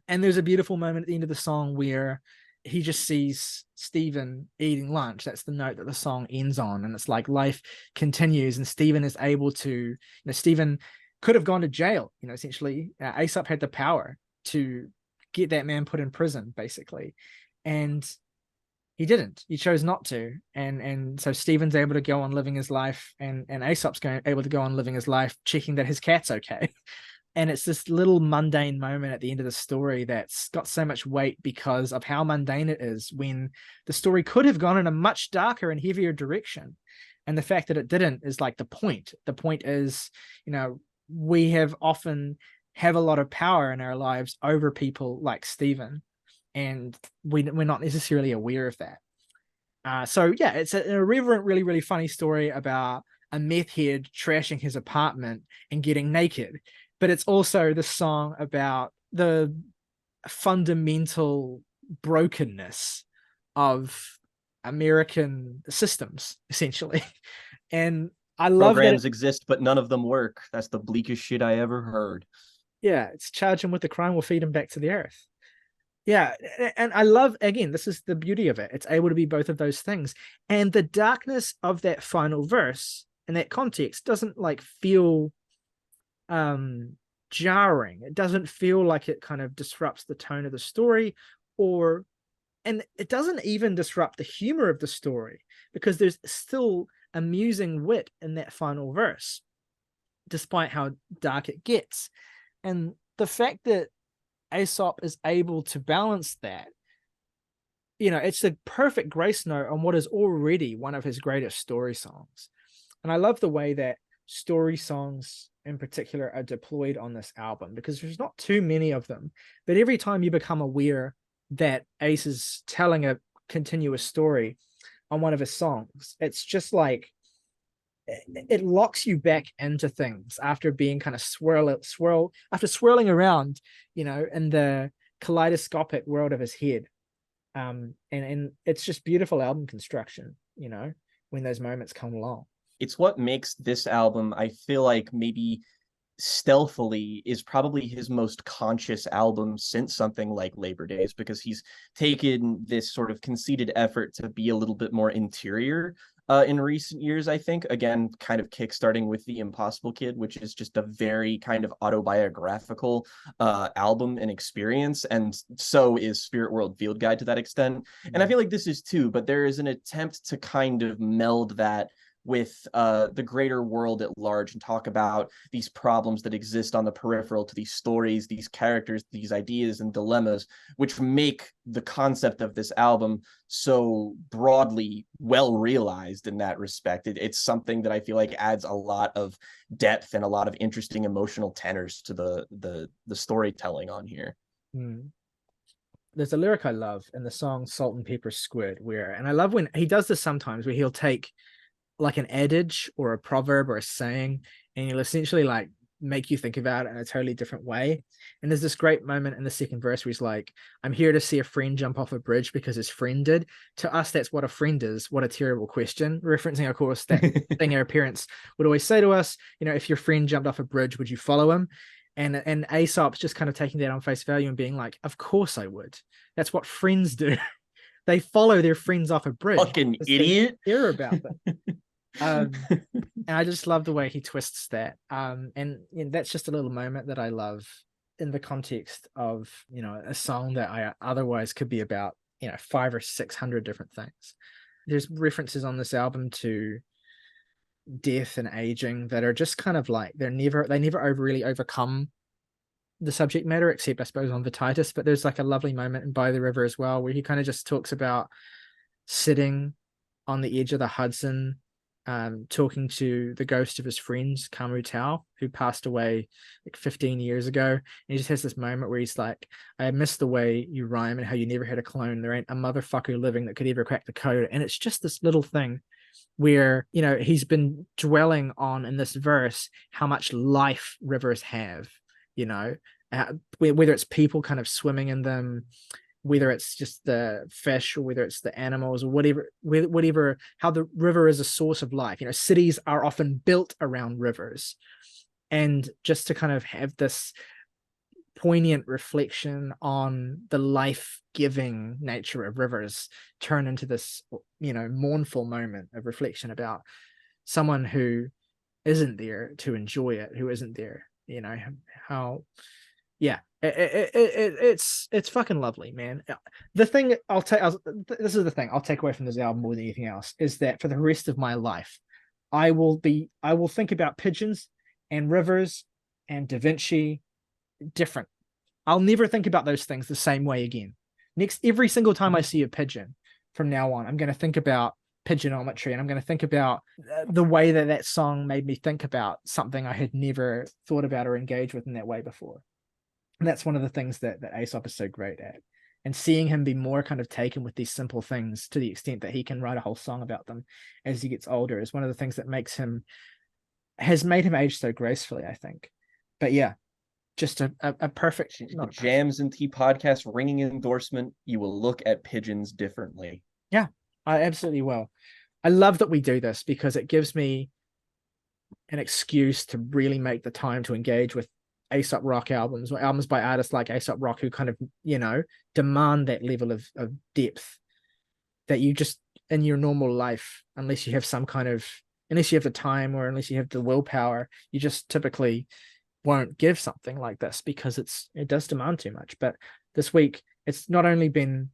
And there's a beautiful moment at the end of the song where he just sees Stephen eating lunch. That's the note that the song ends on. And it's like life continues, and Stephen is able to, Stephen could have gone to jail, essentially. Aesop had the power to get that man put in prison, basically. And he didn't. He chose not to. And so Stephen's able to go on living his life, and Aesop's able to go on living his life, checking that his cat's okay. And it's this little mundane moment at the end of the story that's got so much weight because of how mundane it is, when the story could have gone in a much darker and heavier direction. And the fact that it didn't is like the point. The point is, we often have a lot of power in our lives over people like Stephen, and we're not necessarily aware of that. So yeah, it's an irreverent, really, really funny story about a meth head trashing his apartment and getting naked. But it's also the song about the fundamental brokenness of American systems, essentially. And I love
programs exist, but none of them work. That's the bleakest shit I ever heard.
Yeah, it's charge him with the crime, we'll feed him back to the earth. Yeah, and I love, again, this is the beauty of it. It's able to be both of those things. And the darkness of that final verse in that context doesn't feel jarring. It doesn't feel like it kind of disrupts the tone of the story, and it doesn't even disrupt the humor of the story, because there's still amusing wit in that final verse, despite how dark it gets. And the fact that Aesop is able to balance that, it's a perfect grace note on what is already one of his greatest story songs. And I love the way that story songs in particular are deployed on this album, because there's not too many of them, but every time you become aware that Ace is telling a continuous story on one of his songs, it's just like it locks you back into things after being kind of swirling around, in the kaleidoscopic world of his head. And it's just beautiful album construction, when those moments come along.
It's what makes this album, I feel like, maybe stealthily is probably his most conscious album since something like Labor Days, because he's taken this sort of conceited effort to be a little bit more interior in recent years, I think. Again, kind of kickstarting with The Impossible Kid, which is just a very kind of autobiographical album and experience. And so is Spirit World Field Guide to that extent. And I feel like this is too, but there is an attempt to kind of meld that with the greater world at large and talk about these problems that exist on the peripheral to these stories, these characters, these ideas and dilemmas, which make the concept of this album so broadly well realized in that respect. It's something that I feel like adds a lot of depth and a lot of interesting emotional tenors to the storytelling on here.
There's a lyric I love in the song Salt and Pepper Squid, and I love when he does this sometimes, where he'll take like an adage or a proverb or a saying, and he'll essentially like make you think about it in a totally different way. And there's this great moment in the second verse where he's like, I'm here to see a friend jump off a bridge because his friend did. To us, that's what a friend is. What a terrible question. Referencing, of course, that thing our parents would always say to us, if your friend jumped off a bridge, would you follow him? And Aesop's just kind of taking that on face value and being like, of course I would. That's what friends do. They follow their friends off a bridge.
Fucking idiot.
They care about them. And I just love the way he twists that. And that's just a little moment that I love in the context of, a song that I otherwise could be about, 500 or 600 different things. There's references on this album to death and aging that are just kind of like, they never really overcome the subject matter, except I suppose on Vititis. But there's like a lovely moment in By the River as well, where he kind of just talks about sitting on the edge of the Hudson, talking to the ghost of his friends, Camu Tao, who passed away like 15 years ago. And he just has this moment where he's like, I miss the way you rhyme and how you never had a clone. There ain't a motherfucker living that could ever crack the code. And it's just this little thing where, he's been dwelling on in this verse how much life rivers have, whether it's people kind of swimming in them, whether it's just the fish or whether it's the animals or whatever, how the river is a source of life. Cities are often built around rivers. And just to kind of have this poignant reflection on the life-giving nature of rivers turn into this, mournful moment of reflection about someone who isn't there to enjoy it, who isn't there, how, yeah. It's fucking lovely, man. The thing this is the thing I'll take away from this album more than anything else, is that for the rest of my life, I will think about pigeons and rivers and Da Vinci different. I'll never think about those things the same way again. Every single time I see a pigeon from now on, I'm going to think about pigeonometry, and I'm going to think about the way that song made me think about something I had never thought about or engaged with in that way before. And that's one of the things that Aesop is so great at. And seeing him be more kind of taken with these simple things to the extent that he can write a whole song about them as he gets older is one of the things that has made him age so gracefully, I think. But yeah, just a perfect...
The Jams and Tea podcast ringing endorsement. You will look at pigeons differently.
Yeah, I absolutely will. I love that we do this because it gives me an excuse to really make the time to engage with Aesop Rock albums, or albums by artists like Aesop Rock, who kind of, demand that level of depth that you just, in your normal life, unless you have the time or unless you have the willpower, you just typically won't give something like this because it does demand too much. But this week, it's not only been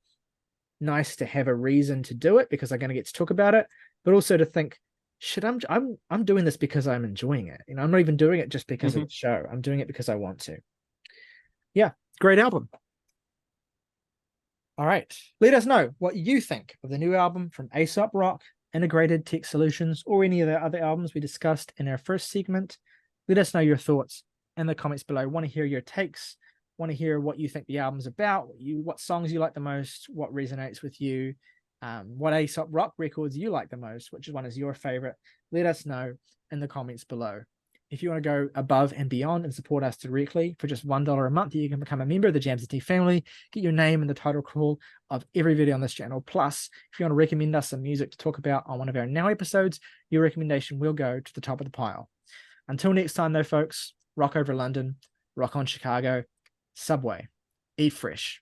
nice to have a reason to do it because I'm going to get to talk about it, but also to think, shit, I'm doing this because I'm enjoying it. I'm not even doing it just because of the show. I'm doing it because I want to. Yeah, great album. All right, let us know what you think of the new album from Aesop Rock, Integrated Tech Solutions, or any of the other albums we discussed in our first segment. Let us know your thoughts in the comments below. I want to hear your takes. Want to hear what you think the album's about, what songs you like the most, what resonates with you. What Aesop Rock records you like the most, which one is your favorite. Let us know in the comments below. If you want to go above and beyond and support us directly for just $1 a month, you can become a member of the Jams and Tea family, get your name in the title crawl of every video on this channel. Plus, if you want to recommend us some music to talk about on one of our Now episodes, your recommendation will go to the top of the pile. Until next time though, folks, rock over London, rock on Chicago, Subway, eat fresh.